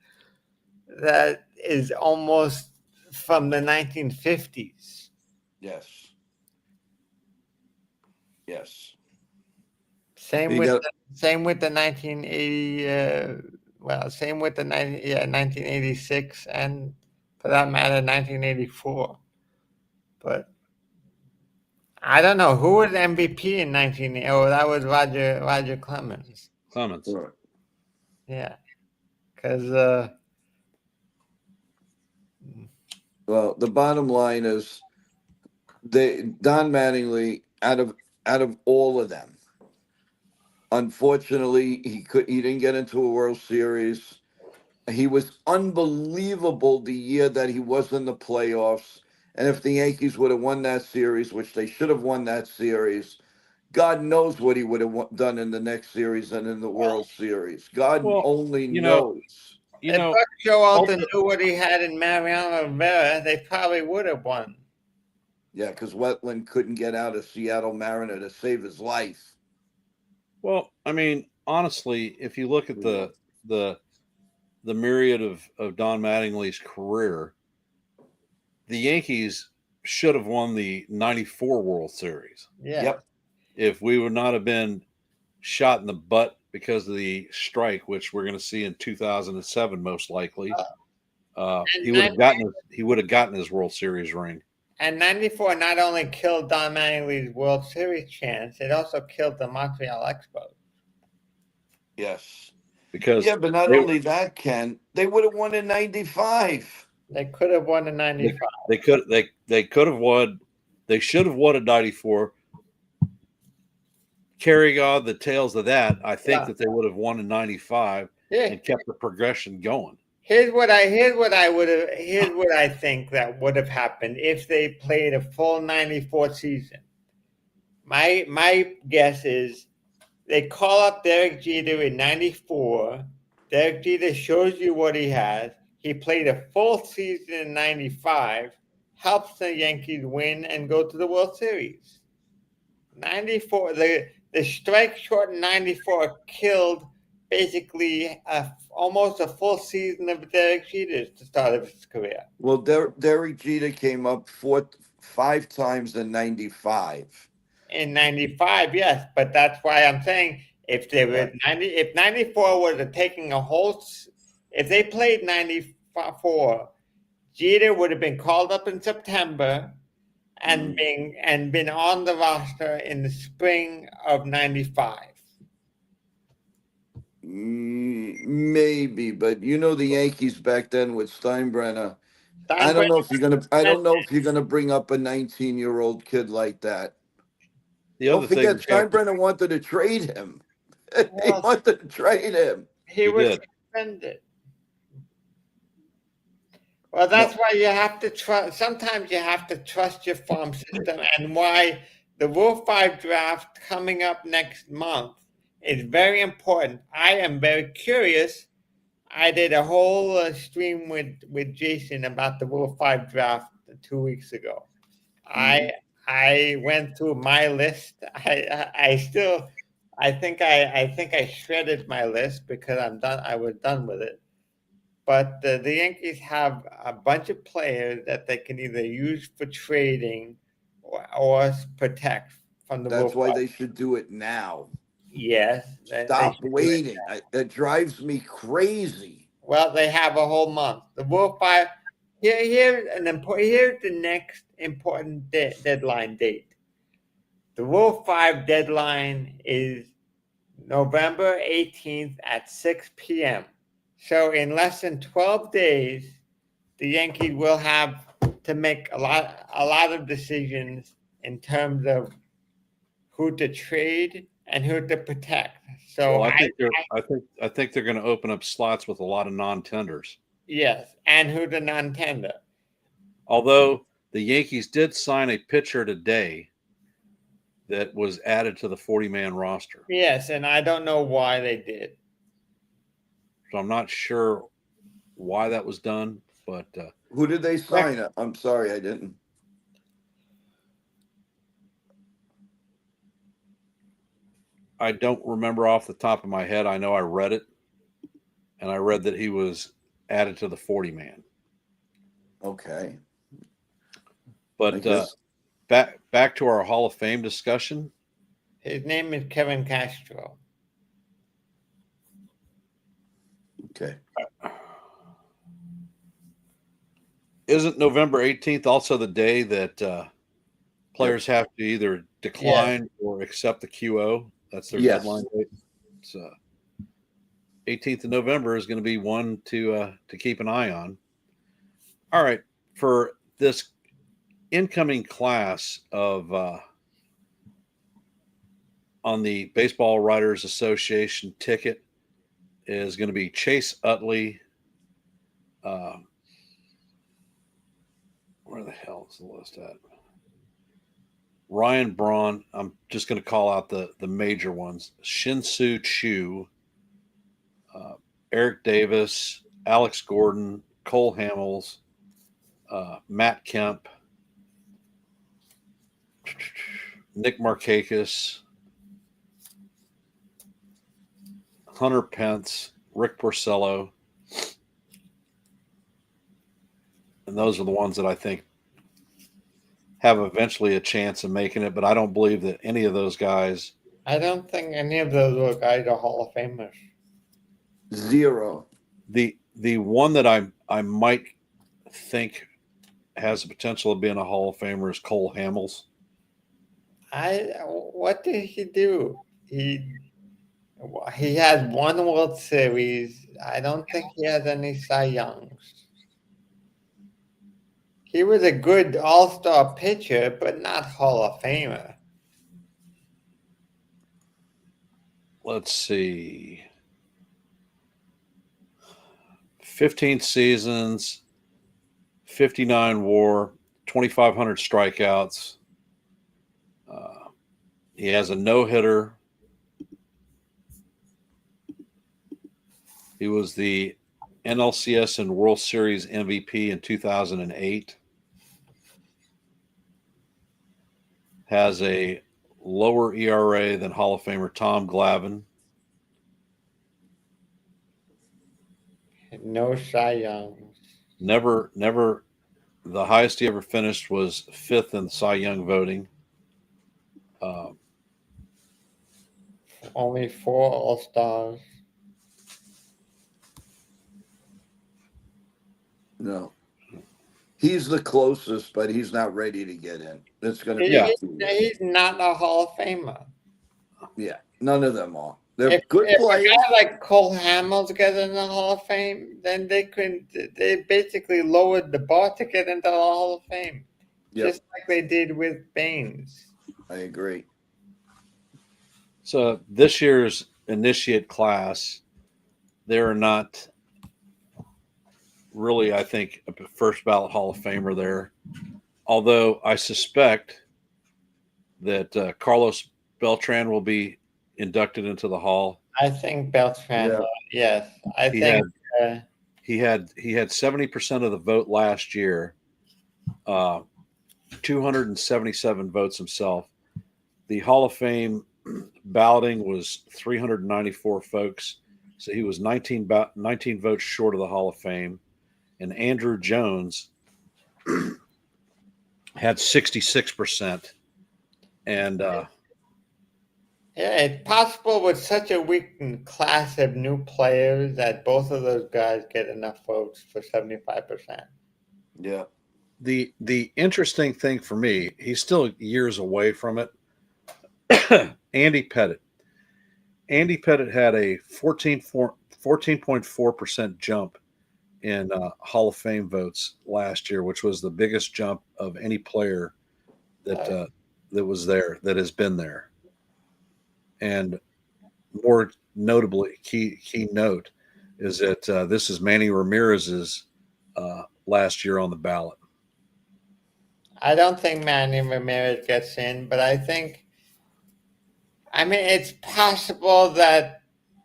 that is almost from the 1950s. Yes. Yes. Same You with got- same with the 1980. Same with the 1986, and for that matter, 1984. But I don't know who was MVP in 19. Oh, that was Roger Clemens. Clemens. Right. Yeah, because Well, the bottom line is Don Mattingly, out of all of them, unfortunately, he didn't get into a World Series. He was unbelievable the year that he was in the playoffs. And if the Yankees would have won that series, which they should have won that series, God knows what he would have done in the next series and in the World Series. God Well, only you know, knows. you if know, Buck Showalter ulti- knew what he had in Mariano Rivera, they probably would have won. Yeah, because Wetland couldn't get out of Seattle Mariner to save his life. well, I mean, honestly, if you look at the myriad of Don Mattingly's career, the Yankees should have won the '94 World Series Yeah. Yep. if we would not have been shot in the butt because of the strike, which we're going to see in 2007 most likely. And He would have gotten his World Series ring. And 94 not only killed Don Mattingly's World Series chance, it also killed the Montreal Expos. Yes. Because Yeah, but not they, only that, Ken, they would have won in '95. They could have won in 95. they could have won. They should have won in '94. Carrying on the tails of that, I think that they would have won in '95 Yeah. and kept the progression going. Here's what I think that would have happened if they played a full 94 season. My guess is they call up Derek Jeter in 94. Derek Jeter shows you what he has. He played a full season in 95, helps the Yankees win and go to the World Series. 94, the strike short in 94 killed basically almost a full season of Derek Jeter to start of his career. Well, Derek Jeter came up 5 times in '95. In 95, yes, but that's why I'm saying if they were 90, if 94 was taking a whole, if they played 94, Jeter would have been called up in September and been on the roster in the spring of 95. Maybe, but the Yankees back then with Steinbrenner. I don't know if you're gonna bring up a 19-year-old kid like that. The Don't other thing forget, that you have to- Steinbrenner wanted to trade him. He Well, wanted to trade him. he He was did. suspended. Well, that's why you have to trust. Sometimes you have to trust your farm system, and why the Rule 5 draft coming up next month is very important. I am very curious. I did a whole stream with Jason about the Rule 5 draft 2 weeks ago. I went through my list. I think I shredded my list because I'm done. I was done with it. But the Yankees have a bunch of players that they can either use for trading or protect from the That's Rule why 5. they should do it now. Yes. Stop waiting. That drives me crazy. Well, they have a whole month. The Rule 5. Here's the next important deadline date. The Rule 5 deadline is November 18th at 6 p.m. So in less than 12 days, the Yankees will have to make a lot of decisions in terms of who to trade and who to protect. So Well, I think they're going to open up slots with a lot of non-tenders. yes, and who to non-tender. Although the Yankees did sign a pitcher today that was added to the 40-man roster. Yes, and I don't know why they did. So I'm not sure why that was done, but Who did they sign? I'm sorry, I didn't. I don't remember off the top of my head. I know I read it, and I read that he was added to the 40-man. Okay. I But guess, back to our Hall of Fame discussion. His name is Kevin Castro. okay. Isn't November 18th also the day that players have to either decline or accept the QO? That's their Yes. deadline date. So 18th of November is going to be one to keep an eye on. All right, for this incoming class of on the Baseball Writers Association ticket is going to be Chase Utley. Where the hell is the list at? Ryan Braun. I'm just going to call out the major ones: Shin-Soo Choo, Eric Davis, Alex Gordon, Cole Hamels, Matt Kemp, Nick Markakis, Hunter Pence, Rick Porcello. And those are the ones that I think have eventually a chance of making it, but I don't believe that any of those guys. I don't think any of those guys are Hall of Famers. 0. The one that I might think has the potential of being a Hall of Famer is Cole Hamels. What did he do? He has one World Series. I don't think he has any Cy Youngs. He was a good all-star pitcher, but not Hall of Famer. Let's see. 15 seasons, 59 WAR, 2,500 strikeouts. He has a no-hitter. He was the NLCS and World Series MVP in 2008. Has a lower ERA than Hall of Famer Tom Glavine. No Cy Youngs. Never. The highest he ever finished was 5th in Cy Young voting. Only 4 All-Stars. No. He's the closest, but he's not ready to get in. It's going to be. Yeah. He's not a Hall of Famer. Yeah. None of them are. They're If good a players. guy like Cole Hamels get in the Hall of Fame, then they basically lowered the bar to get into the Hall of Fame. Yep. Just like they did with Baines. I agree. So this year's initiate class, they're not really, I think, a first ballot Hall of Famer there. Although I suspect that Carlos Beltran will be inducted into the Hall. I think Beltran, yes. I He think He had 70% of the vote last year, 277 votes himself. The Hall of Fame balloting was 394 folks, so he was 19 votes short of the Hall of Fame. And Andrew Jones had 66%. And yeah, it's possible with such a weak class of new players that both of those guys get enough votes for 75%. Yeah. the interesting thing for me, he's still years away from it. Andy Pettit. Andy Pettit had a 14.4% jump in Hall of Fame votes last year, which was the biggest jump of any player that was there, that has been there. And more notably, key note is that this is Manny Ramirez's last year on the ballot. I don't think Manny Ramirez gets in, but it's possible that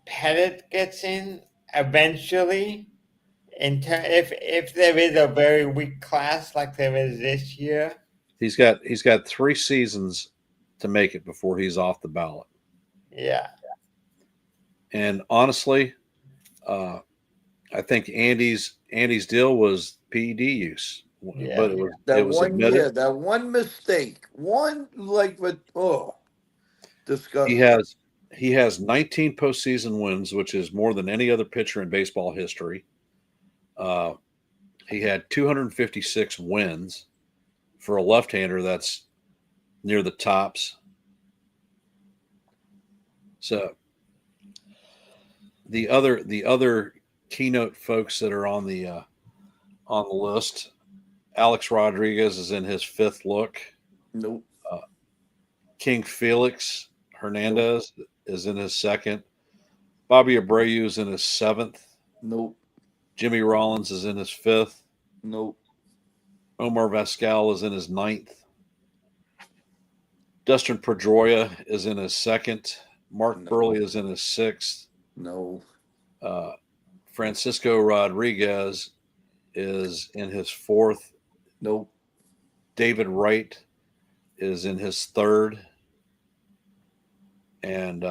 Pettit gets in eventually. If there is a very weak class like there is this year, He's got 3 seasons to make it before he's off the ballot. yeah. And honestly, I think Andy's deal was PED use. but it That was one year, admitted. that one mistake, but He disgusting. has 19 postseason wins, which is more than any other pitcher in baseball history. He had 256 wins for a left-hander. That's near the tops. So the other keynote folks that are on the list, Alex Rodriguez is in his fifth look. Nope. King Felix Hernandez is in his second. Bobby Abreu is in his seventh. Nope. Jimmy Rollins is in his fifth. Nope. Omar Vizquel is in his ninth. Dustin Pedroia is in his second. Mark Burley is in his sixth. No. Francisco Rodriguez is in his fourth. Nope. David Wright is in his third. And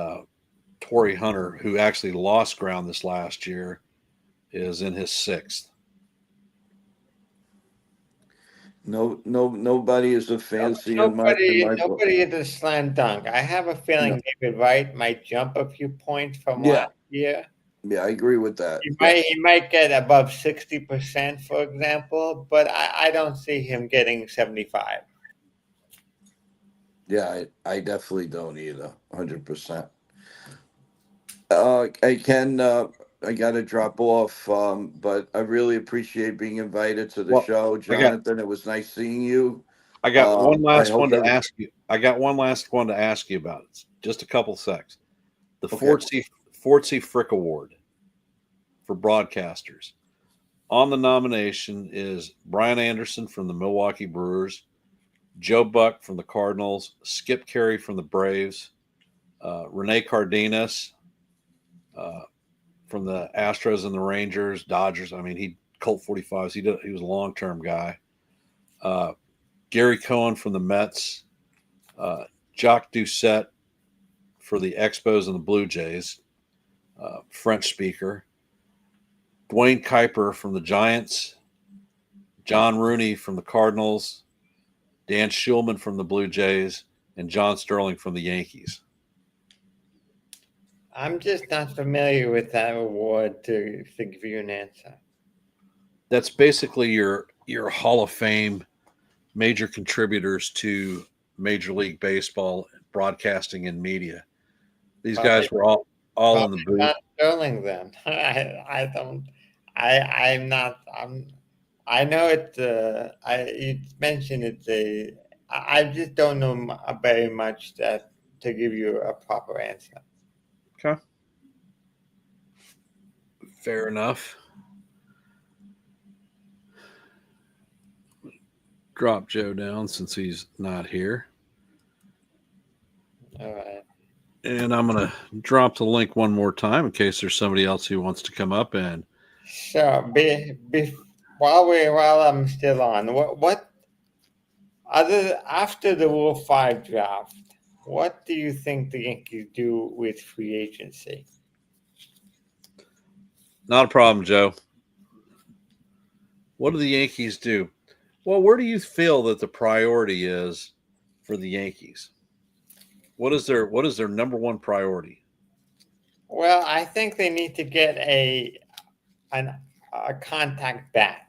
Torrey Hunter, who actually lost ground this last year, is in his sixth. No, nobody is a fancy in my book. Nobody is a slam dunk. I have a feeling David Wright might jump a few points from last year. Yeah, I agree with that. He might get above 60%, for example, but I don't see him getting 75. Yeah, I definitely don't either. 100%. I got to drop off, but I really appreciate being invited to the show, Jonathan. It was nice seeing you. I got one last one to hope ask you. I got one last one to ask you about. It's just a couple secs. The Fortsy Frick Award for broadcasters. On the nomination is Brian Anderson from the Milwaukee Brewers, Joe Buck from the Cardinals, Skip Carey from the Braves, Rene Cardenas from the Astros and the Rangers, Dodgers. I mean, he Colt 45s. He was a long-term guy. Gary Cohen from the Mets, Jacques Doucette for the Expos and the Blue Jays, French speaker, Dwayne Kuiper from the Giants, John Rooney from the Cardinals, Dan Shulman from the Blue Jays, and John Sterling from the Yankees. I'm just not familiar with that award to give you an answer. That's basically your Hall of Fame major contributors to Major League Baseball, broadcasting, and media. These guys were all in the booth. Not Sterling, then. I know it. You mentioned it. I just don't know very much to give you a proper answer. Okay. Fair enough. Drop Joe down since he's not here. All right. And I'm going to drop the link one more time in case there's somebody else who wants to come up and. So, while I'm still on, what after the Rule 5 draft, what do you think the Yankees do with free agency? Not a problem, Joe. What do the Yankees do? Well, where do you feel that the priority is for the Yankees? What is their number one priority? Well, I think they need to get a contact bat.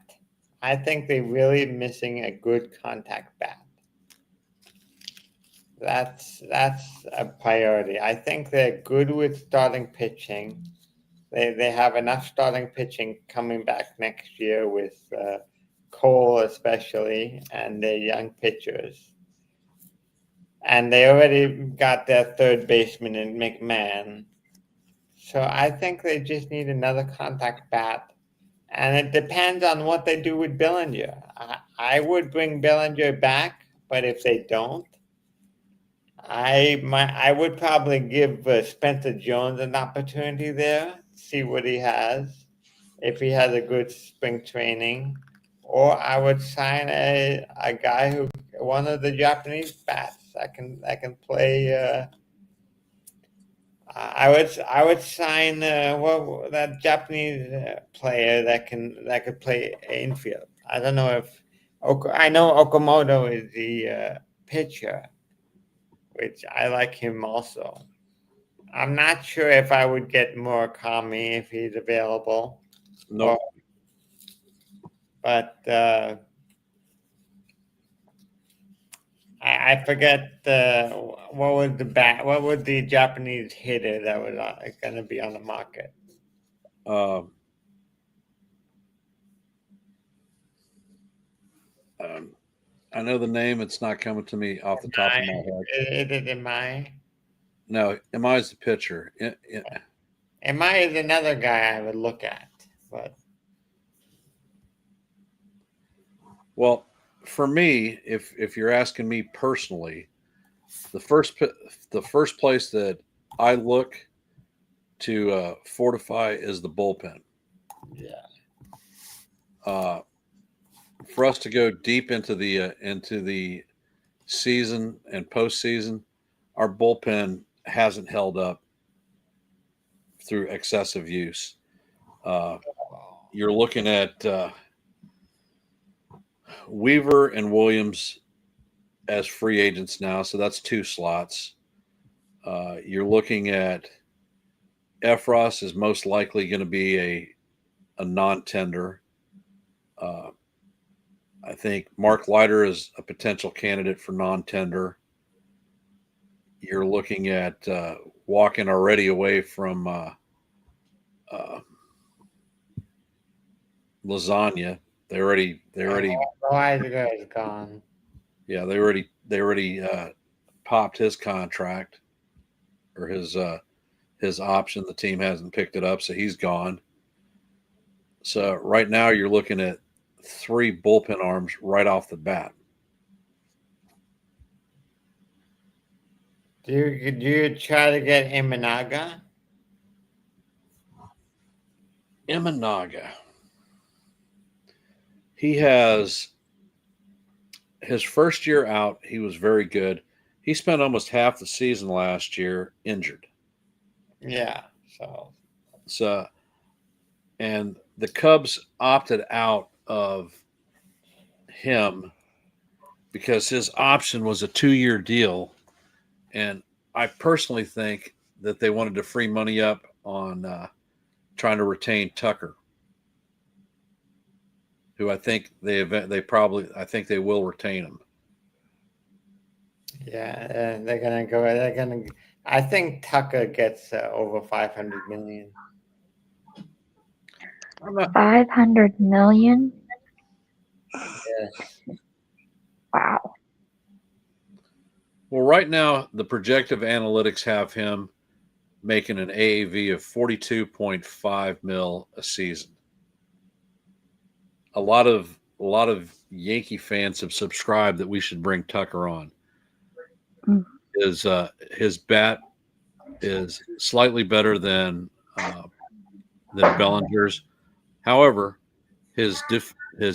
I think they're really missing a good contact bat. That's a priority. I think they're good with starting pitching. They have enough starting pitching coming back next year with Cole especially, and their young pitchers. And they already got their third baseman in McMahon. So I think they just need another contact bat. And it depends on what they do with Bellinger. I would bring Bellinger back, but if they don't, I would probably give Spencer Jones an opportunity there, see what he has, if he has a good spring training, or I would sign a guy one of the Japanese bats that can play. I would sign that Japanese player that could play infield. I don't know if I know Okamoto is the pitcher, which I like him also. I'm not sure if I would get Murakami if he's available. No, But I forget what was the Japanese hitter that was going to be on the market. I know the name. It's not coming to me off the top of my head. Is it Imai? No, Amai is the pitcher. Imai is another guy I would look at, but Well, for me, if you're asking me personally, the first place that I look to fortify is the bullpen. yeah, For us to go deep into the season and postseason, our bullpen hasn't held up through excessive use. You're looking at Weaver and Williams as free agents now, so that's 2 slots. You're looking at Efros is most likely going to be a non-tender. I think Mark Leiter is a potential candidate for non-tender. You're looking at walking already away from Lasagna. They already Loizaga is gone. yeah they already popped his contract or his option. The team hasn't picked it up, so he's gone. So right now you're looking at 3 bullpen arms right off the bat. Do you try to get Imanaga? Imanaga. He has his first year out, he was very good. He spent almost half the season last year injured. Yeah, So, and the Cubs opted out of him because his option was a 2-year deal. And I personally think that they wanted to free money up on trying to retain Tucker, who I think they will retain him. yeah, they're gonna go. I think Tucker gets over 500 million. 500 million? Yes. Wow. Well, right now the projective analytics have him making an AAV of 42.5 mil a season. A lot of Yankee fans have subscribed that we should bring Tucker on. Mm. His bat is slightly better than Bellinger's. However, his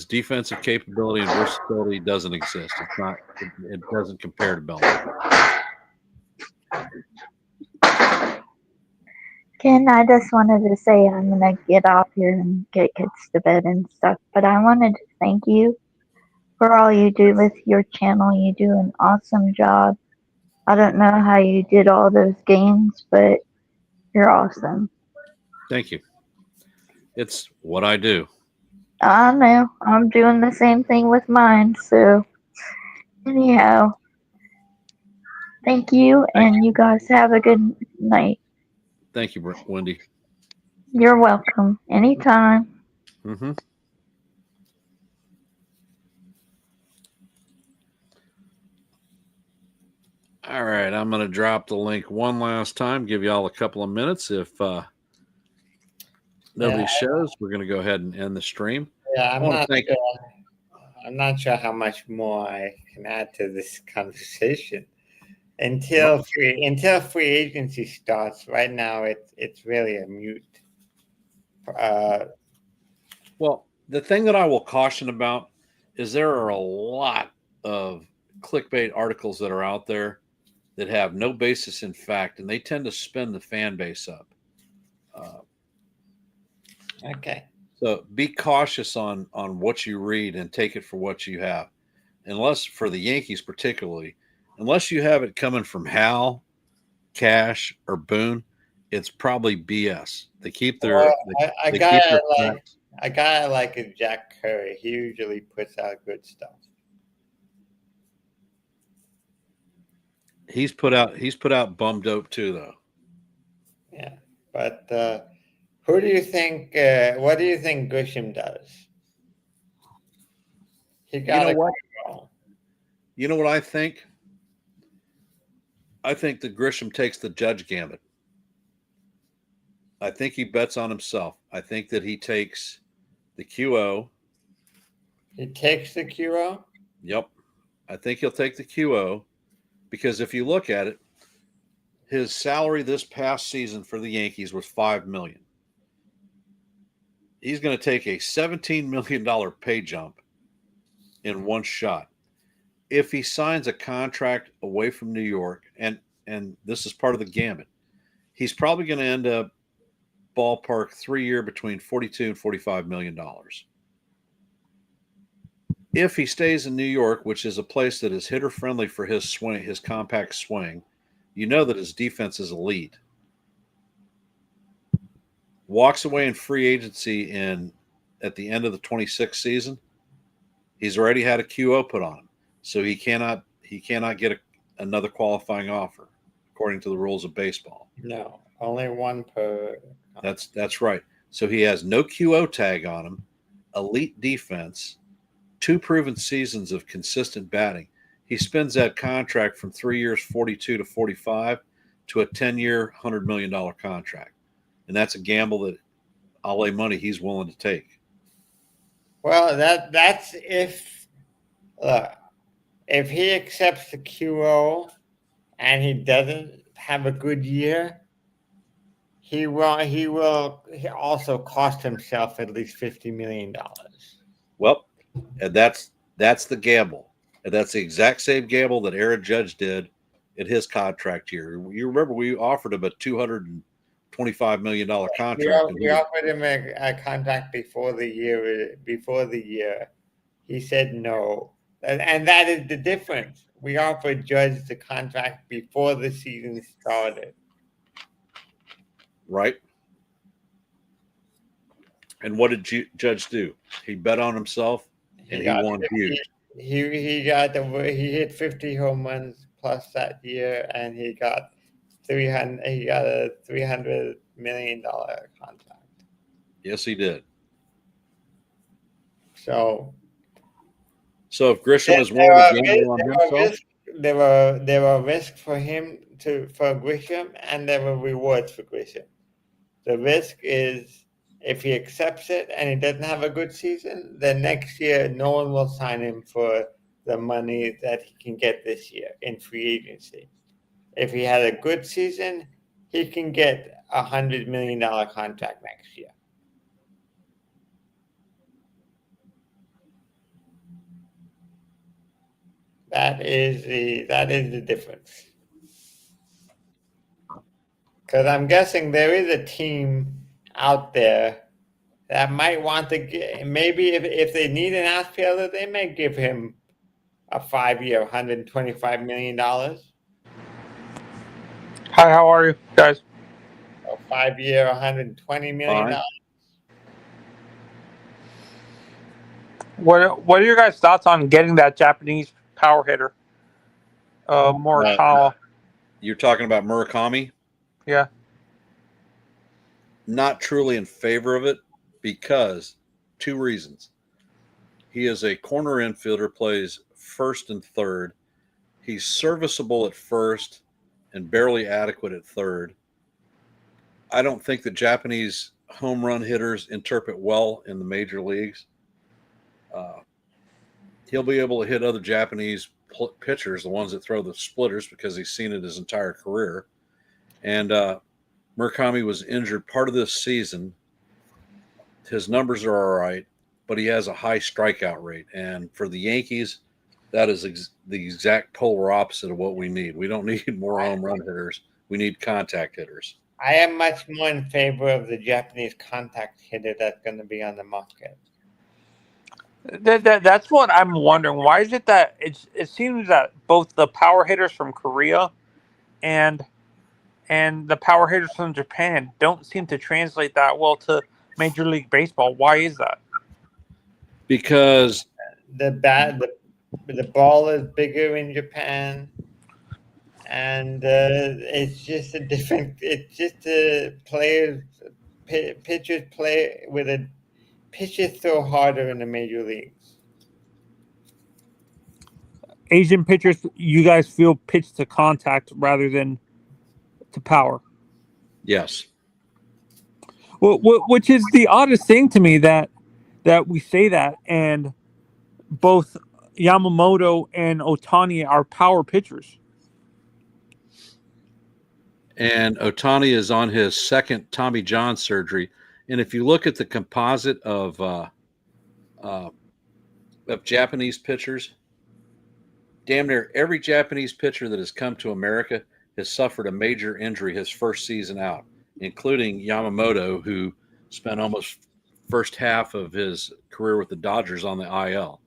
defensive capability and versatility doesn't exist. It's not. It doesn't compare to Bellinger. Ken, I just wanted to say I'm gonna get off here and get kids to bed and stuff, but I wanted to thank you for all you do with your channel. You do an awesome job. I don't know how you did all those games, but you're awesome. Thank you. It's what I do. I know. I'm doing the same thing with mine, so anyhow, thank you, and you guys have a good night. Thank you, Wendy. You're welcome. Anytime. Mm-hmm. All right, I'm going to drop the link one last time. Give y'all a couple of minutes. If nobody shows, we're going to go ahead and end the stream. Yeah, I'm not sure how much more I can add to this conversation until free agency starts. Right now, it's really a mute. Well, the thing that I will caution about is there are a lot of clickbait articles that are out there that have no basis in fact, and they tend to spin the fan base up. Okay. So be cautious on what you read and take it for what you have. Unless for the Yankees particularly, unless you have it coming from Hal, Cash, or Boone, it's probably BS. They keep their Well, they keep their facts. a guy like a Jack Curry, he usually puts out good stuff. He's put out bum dope too, though. Yeah, but who do you think? What do you think Grisham does? He got know what? Go. You know what I think? I think that Grisham takes the judge gambit. I think he bets on himself. I think that he takes the QO. He takes the QO. Yep. I think he'll take the QO because if you look at it, his salary this past season for the Yankees was $5 million. He's going to take a $17 million pay jump in one shot. If he signs a contract away from New York, and this is part of the gambit, he's probably going to end up ballpark 3-year between $42 and $45 million. If he stays in New York, which is a place that is hitter friendly for his swing, his compact swing, you know that his defense is elite. Walks away in free agency at the end of the 26th season, he's already had a QO put on him, so he cannot get another qualifying offer according to the rules of baseball. No, only one per. That's right. So he has no QO tag on him, elite defense, 2 proven seasons of consistent batting. He spends that contract from 3 years, 42 to 45, to a 10-year, $100 million contract. And that's a gamble that I'll lay money he's willing to take. Well, that's if he accepts the QO and he doesn't have a good year, he will also cost himself at least $50 million. Well, and that's the gamble. And that's the exact same gamble that Aaron Judge did in his contract year. You remember we offered him a $225 million contract. We offered him a contract before the year. He said no. And that is the difference. We offered Judge the contract before the season started. Right. And what did Judge do? He bet on himself, and he won huge. He hit 50 home runs plus that year, and he got a $300 million contract. Yes, he did. So if Grisham is willing to gamble on himself, there were risks for Grisham, and there were rewards for Grisham. The risk is if he accepts it and he doesn't have a good season, then next year no one will sign him for the money that he can get this year in free agency. If he had a good season, he can get a $100 million contract next year. That is the difference. Because I'm guessing there is a team out there that might want to get, maybe if they need an outfielder, they may give him a 5-year, $125 million. Hi, how are you guys? A 5-year, $120 million. What are your guys' thoughts on getting that Japanese power hitter? Morikawa. You're talking about Murakami? Yeah. Not truly in favor of it because 2 reasons. He is a corner infielder, plays first and third. He's serviceable at first and barely adequate at third. I don't think that Japanese home run hitters interpret well in the major leagues. He'll be able to hit other Japanese pitchers, the ones that throw the splitters, because he's seen it his entire career. And Murakami was injured part of this season. His numbers are all right, but he has a high strikeout rate. And for the Yankees, that is the exact polar opposite of what we need. We don't need more home run hitters. We need contact hitters. I am much more in favor of the Japanese contact hitter that's going to be on the market. That's what I'm wondering. Why is it that it seems that both the power hitters from Korea and the power hitters from Japan don't seem to translate that well to Major League Baseball? Why is that? Because The ball is bigger in Japan, and it's just a different. It's just pitchers play with a pitchers throw harder in the major leagues. Asian pitchers, you guys feel pitch to contact rather than to power. yes, Which is the oddest thing to me that we say that, and both Yamamoto and Otani are power pitchers. and Otani is on his second Tommy John surgery. And if you look at the composite of Japanese pitchers, damn near every Japanese pitcher that has come to America has suffered a major injury his first season out, including Yamamoto, who spent almost first half of his career with the Dodgers on the IL.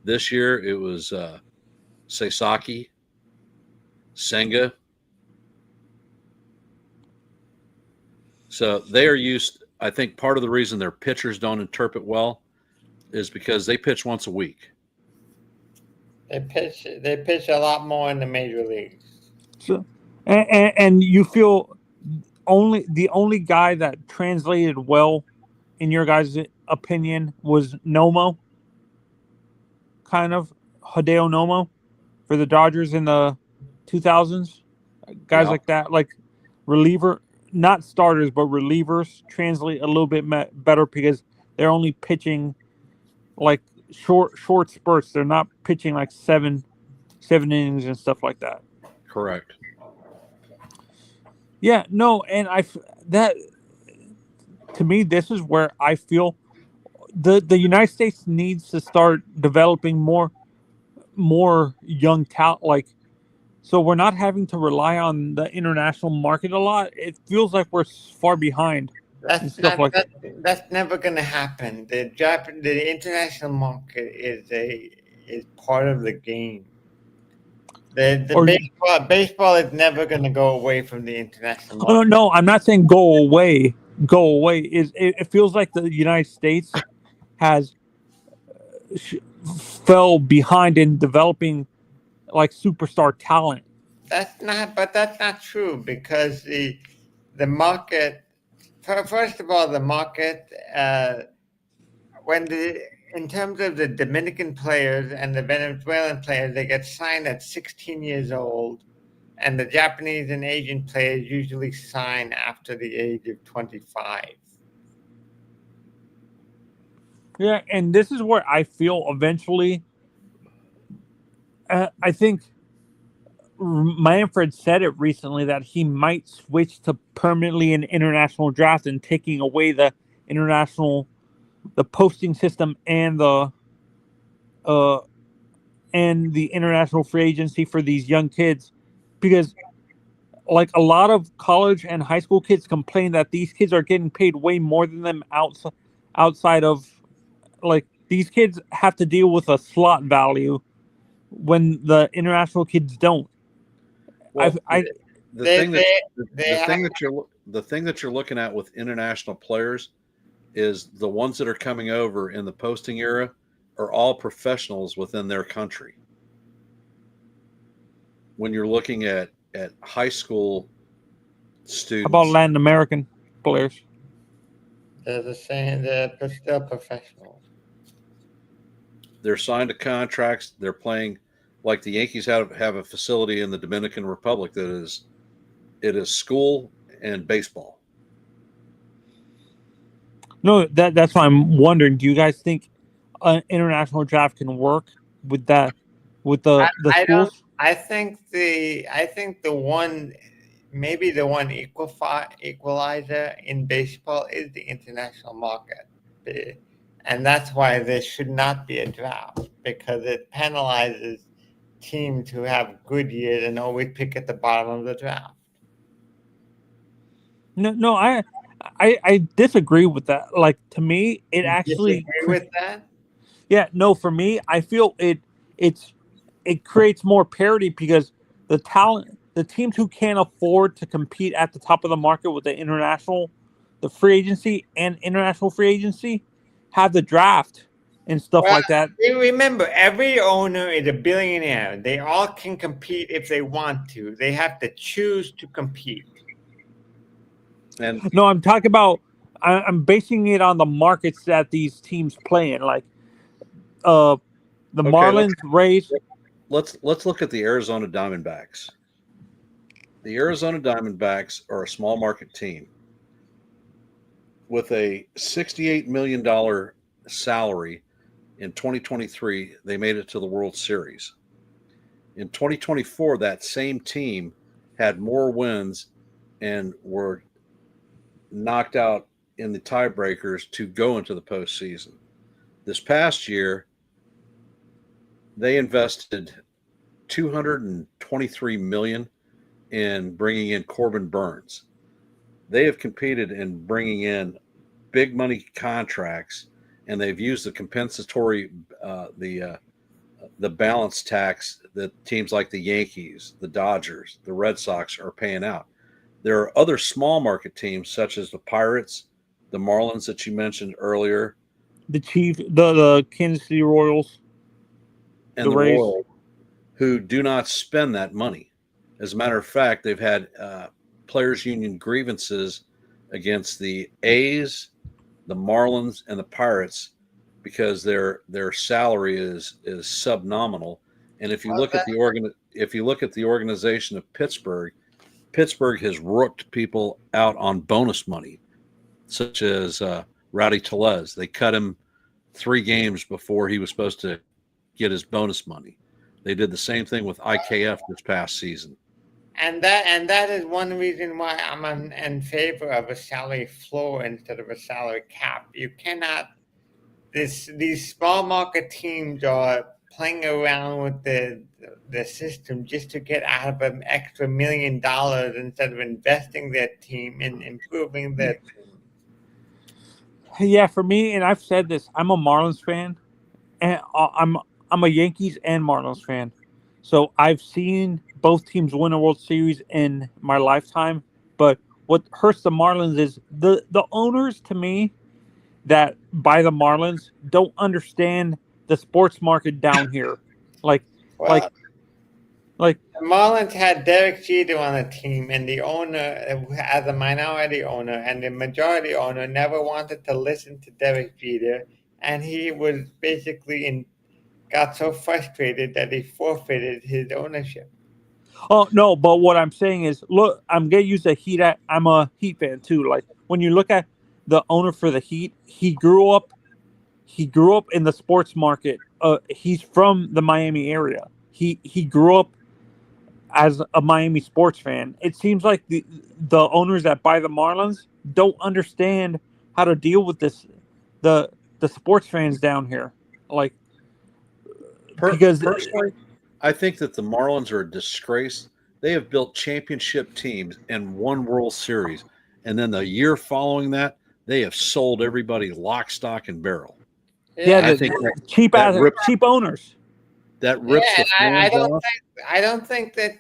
This year it was Sasaki, Senga. So they are used. I think part of the reason their pitchers don't interpret well is because they pitch once a week. They pitch a lot more in the major leagues. So, and you feel the only guy that translated well, in your guys' opinion, was Nomo. Kind of Hideo Nomo for the Dodgers in the 2000s. Guys like that, like reliever, not starters, but relievers translate a little bit better because they're only pitching like short spurts. They're not pitching like seven innings and stuff like that. Correct. Yeah, no, and that to me, this is where I feel the United States needs to start developing more young talent, like, so we're not having to rely on the international market a lot. It feels like we're far behind. That's never going to happen. The international market is part of the game. Baseball is never going to go away from the international market. Oh, no, I'm not saying go away. It feels like the United States has fell behind in developing like superstar talent. That's not true, because the market. First of all, the market, in terms of the Dominican players and the Venezuelan players, they get signed at 16 years old, and the Japanese and Asian players usually sign after the age of 25. Yeah, and this is where I feel eventually. I think Manfred said it recently that he might switch to permanently an international draft and taking away the posting system and the international free agency for these young kids, because like a lot of college and high school kids complain that these kids are getting paid way more than them outside of, like, these kids have to deal with a slot value when the international kids don't. Well, the thing that you're looking at with international players is the ones that are coming over in the posting era are all professionals within their country. When you're looking at high school students, How about Latin American players? They're the same. They're still professionals. they're signed to contracts. They're playing, like the Yankees have a facility in the Dominican Republic that is school and baseball. No, that's why I'm wondering. Do you guys think an international draft can work with that, with the schools? I think the one, maybe the one equalizer in baseball is the international market, and that's why there should not be a draft, because it penalizes teams who have good years and always pick at the bottom of the draft. No, I disagree with that. Like, to me, it You actually, disagree with that? yeah, no, for me, I feel it creates more parity because the teams who can't afford to compete at the top of the market with the free agency and international free agency, have the draft and stuff Well, like that. you remember, every owner is a billionaire. They all can compete if they want to. They have to choose to compete. And No, I'm talking about. I'm basing it on the markets that these teams play in, like the okay, Marlins, Rays. let's look at the Arizona Diamondbacks. The Arizona Diamondbacks are a small market team with a $68 million salary. In 2023, they made it to the World Series. In 2024, that same team had more wins and were knocked out in the tiebreakers to go into the postseason. This past year, they invested 223 million in bringing in Corbin Burns. They have competed in bringing in big money contracts, and they've used the compensatory, the balance tax that teams like the Yankees, the Dodgers, the Red Sox are paying out. There are other small market teams such as the Pirates, the Marlins that you mentioned earlier, The Chiefs, the Kansas City Royals, and the the Rays. Royals who do not spend that money. As a matter of fact, they've had players' union grievances against the A's, the Marlins, and the Pirates because their salary is subnominal. And if you Well, look at the organization of Pittsburgh, Pittsburgh has rooked people out on bonus money, such as Rowdy Tellez. They cut him 3 games before he was supposed to get his bonus money. They did the same thing with IKF this past season. and that is one reason why I'm in favor of a salary floor instead of a salary cap. You cannot. These small market teams are playing around with the system just to get out of an extra $1 million instead of investing their team in improving their team. Yeah, for me, and I've said this, I'm a Marlins fan, and I'm a Yankees and Marlins fan. So I've seen both teams win a World Series in my lifetime. But what hurts the Marlins is the owners, to me, that buy the Marlins don't understand the sports market down here. Like Well, like the Marlins had Derek Jeter on the team, and the owner, as a minority owner, and the majority owner never wanted to listen to Derek Jeter, and he was basically got so frustrated that he forfeited his ownership. oh no, but what I'm saying is, look, I'm gonna use the Heat. I'm a Heat fan too. Like, when you look at the owner for the Heat, he grew up in the sports market. He's from the Miami area. He grew up as a Miami sports fan. It seems like the owners that buy the Marlins don't understand how to deal with the sports fans down here. Like, because Personally, I think that the Marlins are a disgrace. They have built championship teams and won World Series, and then the year following that, they have sold everybody lock, stock, and barrel. yeah, I the think cheap rips cheap owners. the Yeah, fans off. I don't think that,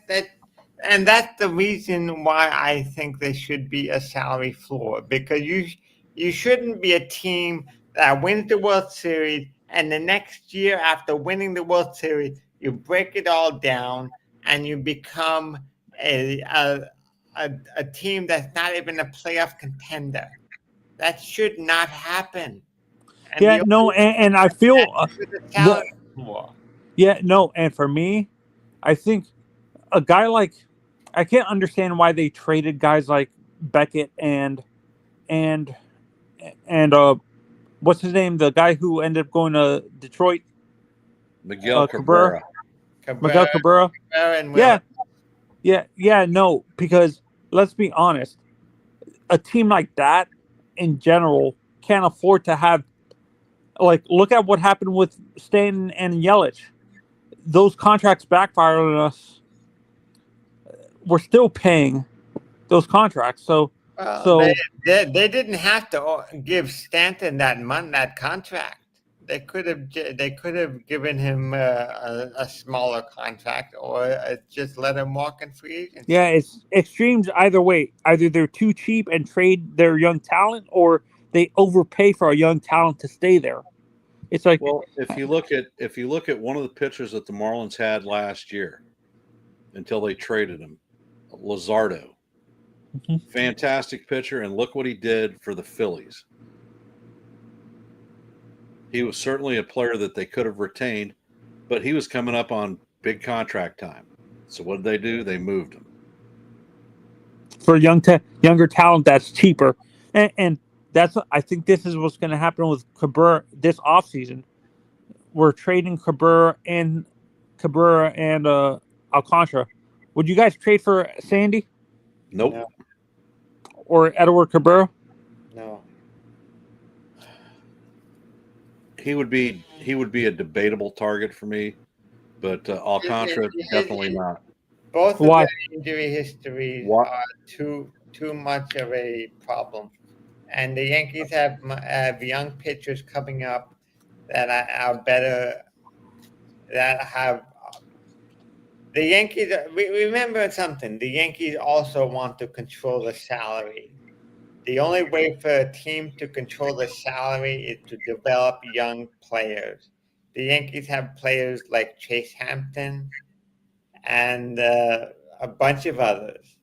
and that's the reason why I think there should be a salary floor, because you shouldn't be a team that wins the World Series and the next year after winning the World Series you break it all down and you become a team that's not even a playoff contender. That should not happen. And Yeah, the no, and I feel salary floor. yeah, no, and for me, I think a guy like, I can't understand why they traded guys like Beckett and what's his name, the guy who ended up going to Detroit, Miguel Cabrera, Cabrera. Miguel Cabrera. And Yeah, yeah, no, because let's be honest, a team like that in general can't afford to have, like, look at what happened with Stanton and Yelich. Those contracts backfired on us. We're still paying those contracts. So Well, So they didn't have to give Stanton that contract. They could have given him a smaller contract, or just let him walk in free agency. yeah, it's extremes either way. Either they're too cheap and trade their young talent, or they overpay for a young talent to stay there. It's like, Well, if you look at one of the pitchers that the Marlins had last year until they traded him, Luzardo. Mhm. Fantastic pitcher, and look what he did for the Phillies. He was certainly a player that they could have retained, but he was coming up on big contract time. So what did they do? They moved him. for younger talent that's cheaper, and that's I think this is what's going to happen with Cabrera this offseason. We're trading Cabrera and Alcantara. Would you guys trade for Sandy Nope. No, or Edward Cabrera? no. He would be a debatable target for me, but Alcantara definitely not. Both of Why? their injury histories What? are too much of a problem, and the Yankees have young pitchers coming up that are better. That have the Yankees. Remember something. The Yankees also want to control the salary. The only way for a team to control the salary is to develop young players. The Yankees have players like Chase Hampton and a bunch of others.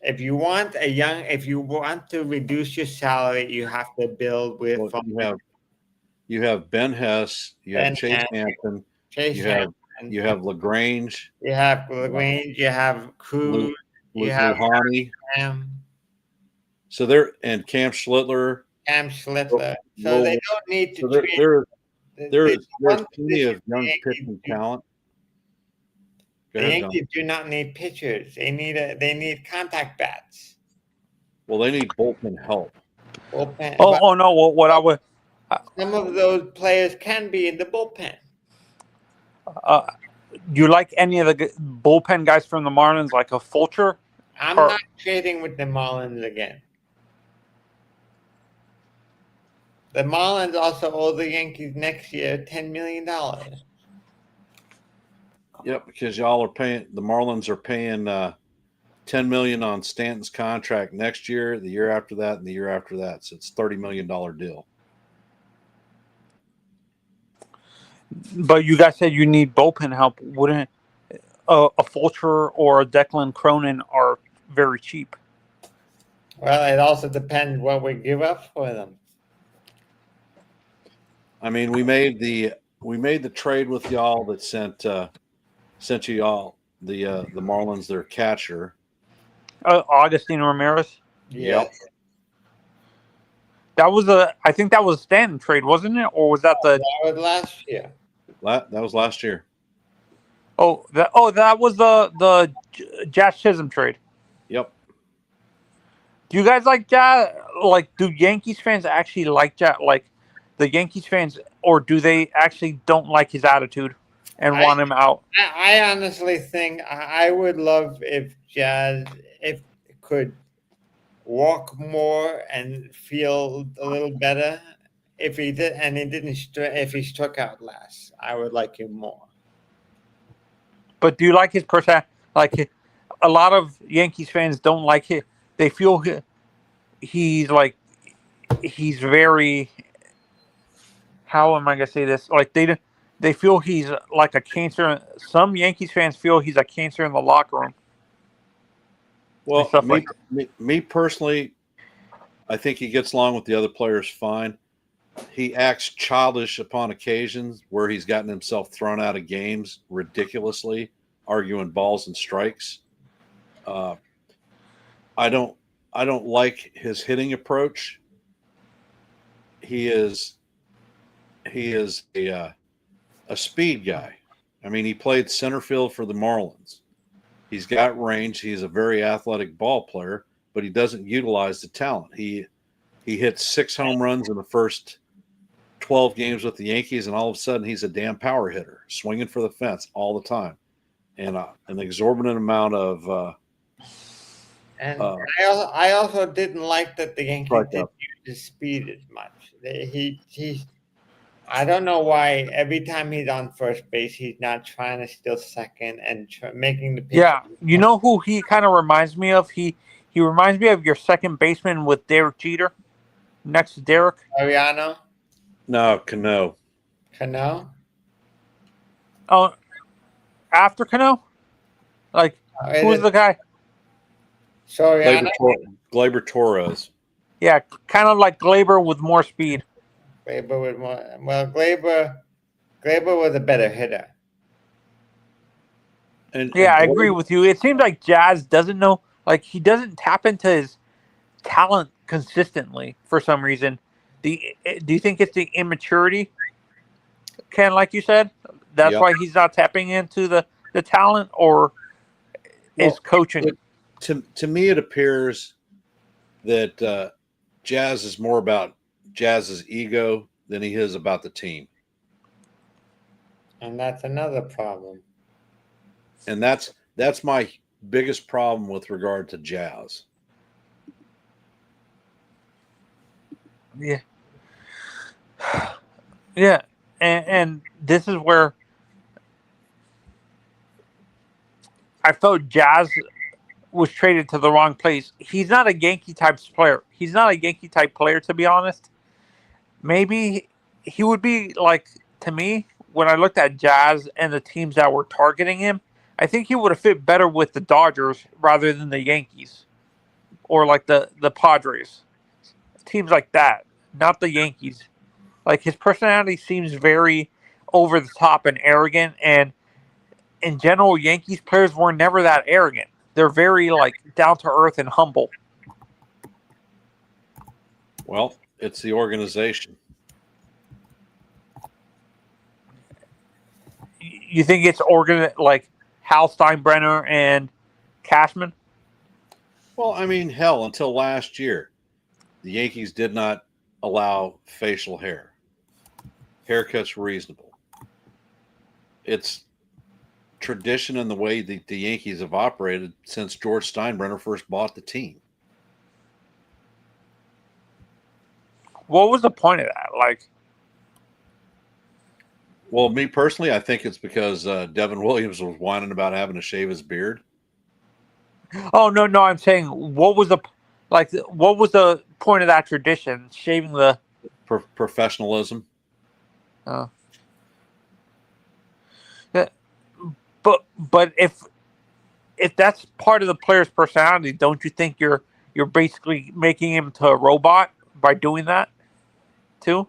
If you want to reduce your salary, you have to build with Well, you have Ben Hess, you have Ben Chase Hess, Hampton, Chase you have Hampton, LaGrange, you have Lagrange, you have Cruz, you have Luhani. Cam And Cam Schlittler. Schlittler. So Well, they don't need to So trade. there's one plenty of position the young Yankees pitching do- talent. Go The ahead, Don. Yankees do not need pitchers. They need contact bats. Well, they need bullpen help. Bullpen. Oh no! What I would Some of those players can be in the bullpen. do you like any of the bullpen guys from the Marlins, like a Fulcher? I'm Or- not trading with the Marlins again. The Marlins also owe the Yankees next year $10 million. Yep, because y'all are paying. The Marlins are paying $10 million on Stanton's contract next year, the year after that, and the year after that. So it's $30 million deal. But you guys said you need bullpen help. Wouldn't a Fulcher or a Declan Cronin are very cheap? Well, it also depends what we give up for them. I mean, we made the trade with y'all that sent you y'all the Marlins their catcher. Augustine Ramirez. Yep. I think that was a Stanton trade, wasn't it? Or was that the? That was last year. That was last year. That was the Josh Chisholm trade. Yep. Do you guys like Josh? Like, do Yankees fans actually like Josh? Like, the Yankees fans, or do they actually don't like his attitude and want him out? I honestly think I would love if Jazz could walk more and feel a little better. If he did, and he didn't, if he struck out less, I would like him more. But do you like his person? Like, a lot of Yankees fans don't like it. They feel he's very. How am I gonna say this? Like they feel he's like a cancer. Some Yankees fans feel he's a cancer in the locker room. Well, stuff me personally, I think he gets along with the other players fine. He acts childish upon occasions where he's gotten himself thrown out of games ridiculously, arguing balls and strikes. I don't like his hitting approach. He is a speed guy. I mean, he played center field for the Marlins. He's got range. He's a very athletic ball player, but he doesn't utilize the talent. He hit 6 home runs in the first 12 games with the Yankees, and all of a sudden he's a damn power hitter, swinging for the fence all the time, and an exorbitant amount of And I also didn't like that the Yankees Right, didn't use his speed as much. I don't know why every time he's on first base, he's not trying to steal second and making the pitch. Yeah, you know who he kind of reminds me of? He reminds me of your second baseman with Derek Jeter next to Derek. Ariano, No, Cano. Cano. Oh, after Cano? Like, who's the guy? Soriano? Gleyber Torres. Yeah, kind of like Glaber with more speed. Glaber with more. Well, Glaber was a better hitter. Yeah, I agree with you. It seems like Jazz doesn't know, like, he doesn't tap into his talent consistently for some reason. Do you think it's the immaturity, Ken, like you said? That's why he's not tapping into the talent, or is coaching? To me, it appears that Jazz is more about Jazz's ego than he is about the team. And that's another problem. And that's my biggest problem with regard to Jazz. Yeah. Yeah. And this is where I felt Jazz was traded to the wrong place. He's not a Yankee type player. He's not a Yankee type player, to be honest. Maybe he would be like, to me, when I looked at Jazz and the teams that were targeting him, I think he would have fit better with the Dodgers rather than the Yankees or like the Padres. Teams like that, not the Yankees. Like, his personality seems very over the top and arrogant, and in general, Yankees players were never that arrogant. They're very, like, down to earth and humble. Well, it's the organization. You think it's like Hal Steinbrenner and Cashman? Well, I mean, hell, until last year, the Yankees did not allow facial hair. Haircuts were reasonable. It's tradition in the way the Yankees have operated since George Steinbrenner first bought the team. What was the point of that? Like, well, me personally, I think it's because Devin Williams was whining about having to shave his beard. oh no, I'm saying what was the point of that tradition? Shaving the professionalism. Yeah, but if that's part of the player's personality, don't you think you're basically making him to a robot by doing that too?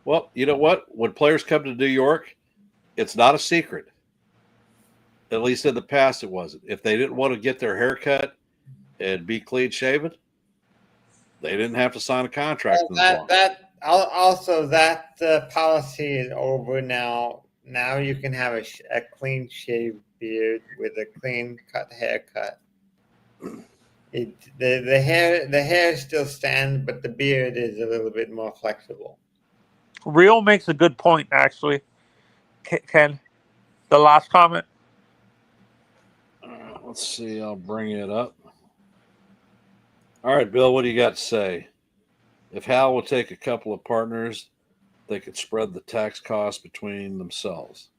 Well, you know what? When players come to New York, it's not a secret. At least in the past, it wasn't. If they didn't want to get their hair cut and be clean shaven, they didn't have to sign a contract. Well, that policy is over now. Now you can have a clean shaved beard with a clean cut haircut. The hair still stands, but the beard is a little bit more flexible. Real makes a good point, actually. Ken, the last comment. Let's see. I'll bring it up. All right, Bill, what do you got to say? If Hal will take a couple of partners, they could spread the tax costs between themselves.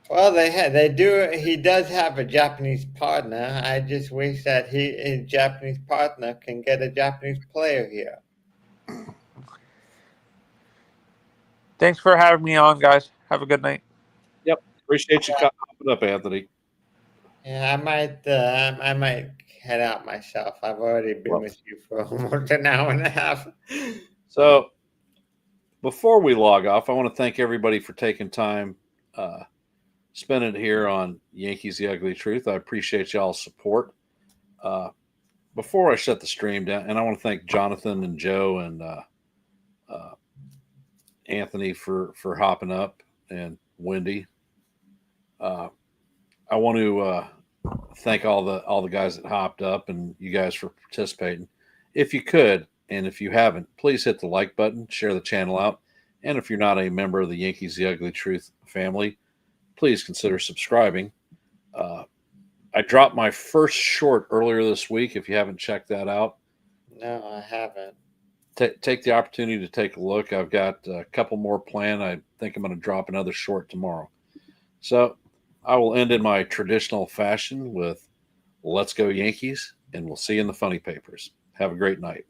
Well, they do. He does have a Japanese partner. I just wish that his Japanese partner can get a Japanese player here. Thanks for having me on, guys. Have a good night. Yep, appreciate you coming up, Anthony. Yeah, I might head out myself. I've already been with you for almost an hour and a half. So, before we log off, I want to thank everybody for taking time, spending it here on Yankees: The Ugly Truth. I appreciate y'all's support. Before I shut the stream down, and I want to thank Jonathan and Joe and Anthony for hopping up, and Wendy. I want to thank all the guys that hopped up and you guys for participating. If you could, and if you haven't, please hit the like button, share the channel out, and if you're not a member of the Yankees: The Ugly Truth family, please consider subscribing. I dropped my first short earlier this week. If you haven't checked that out, No, I haven't. take the opportunity to take a look. I've got a couple more planned. I think I'm going to drop another short tomorrow. So I will end in my traditional fashion with "Let's go Yankees," and we'll see you in the funny papers. Have a great night.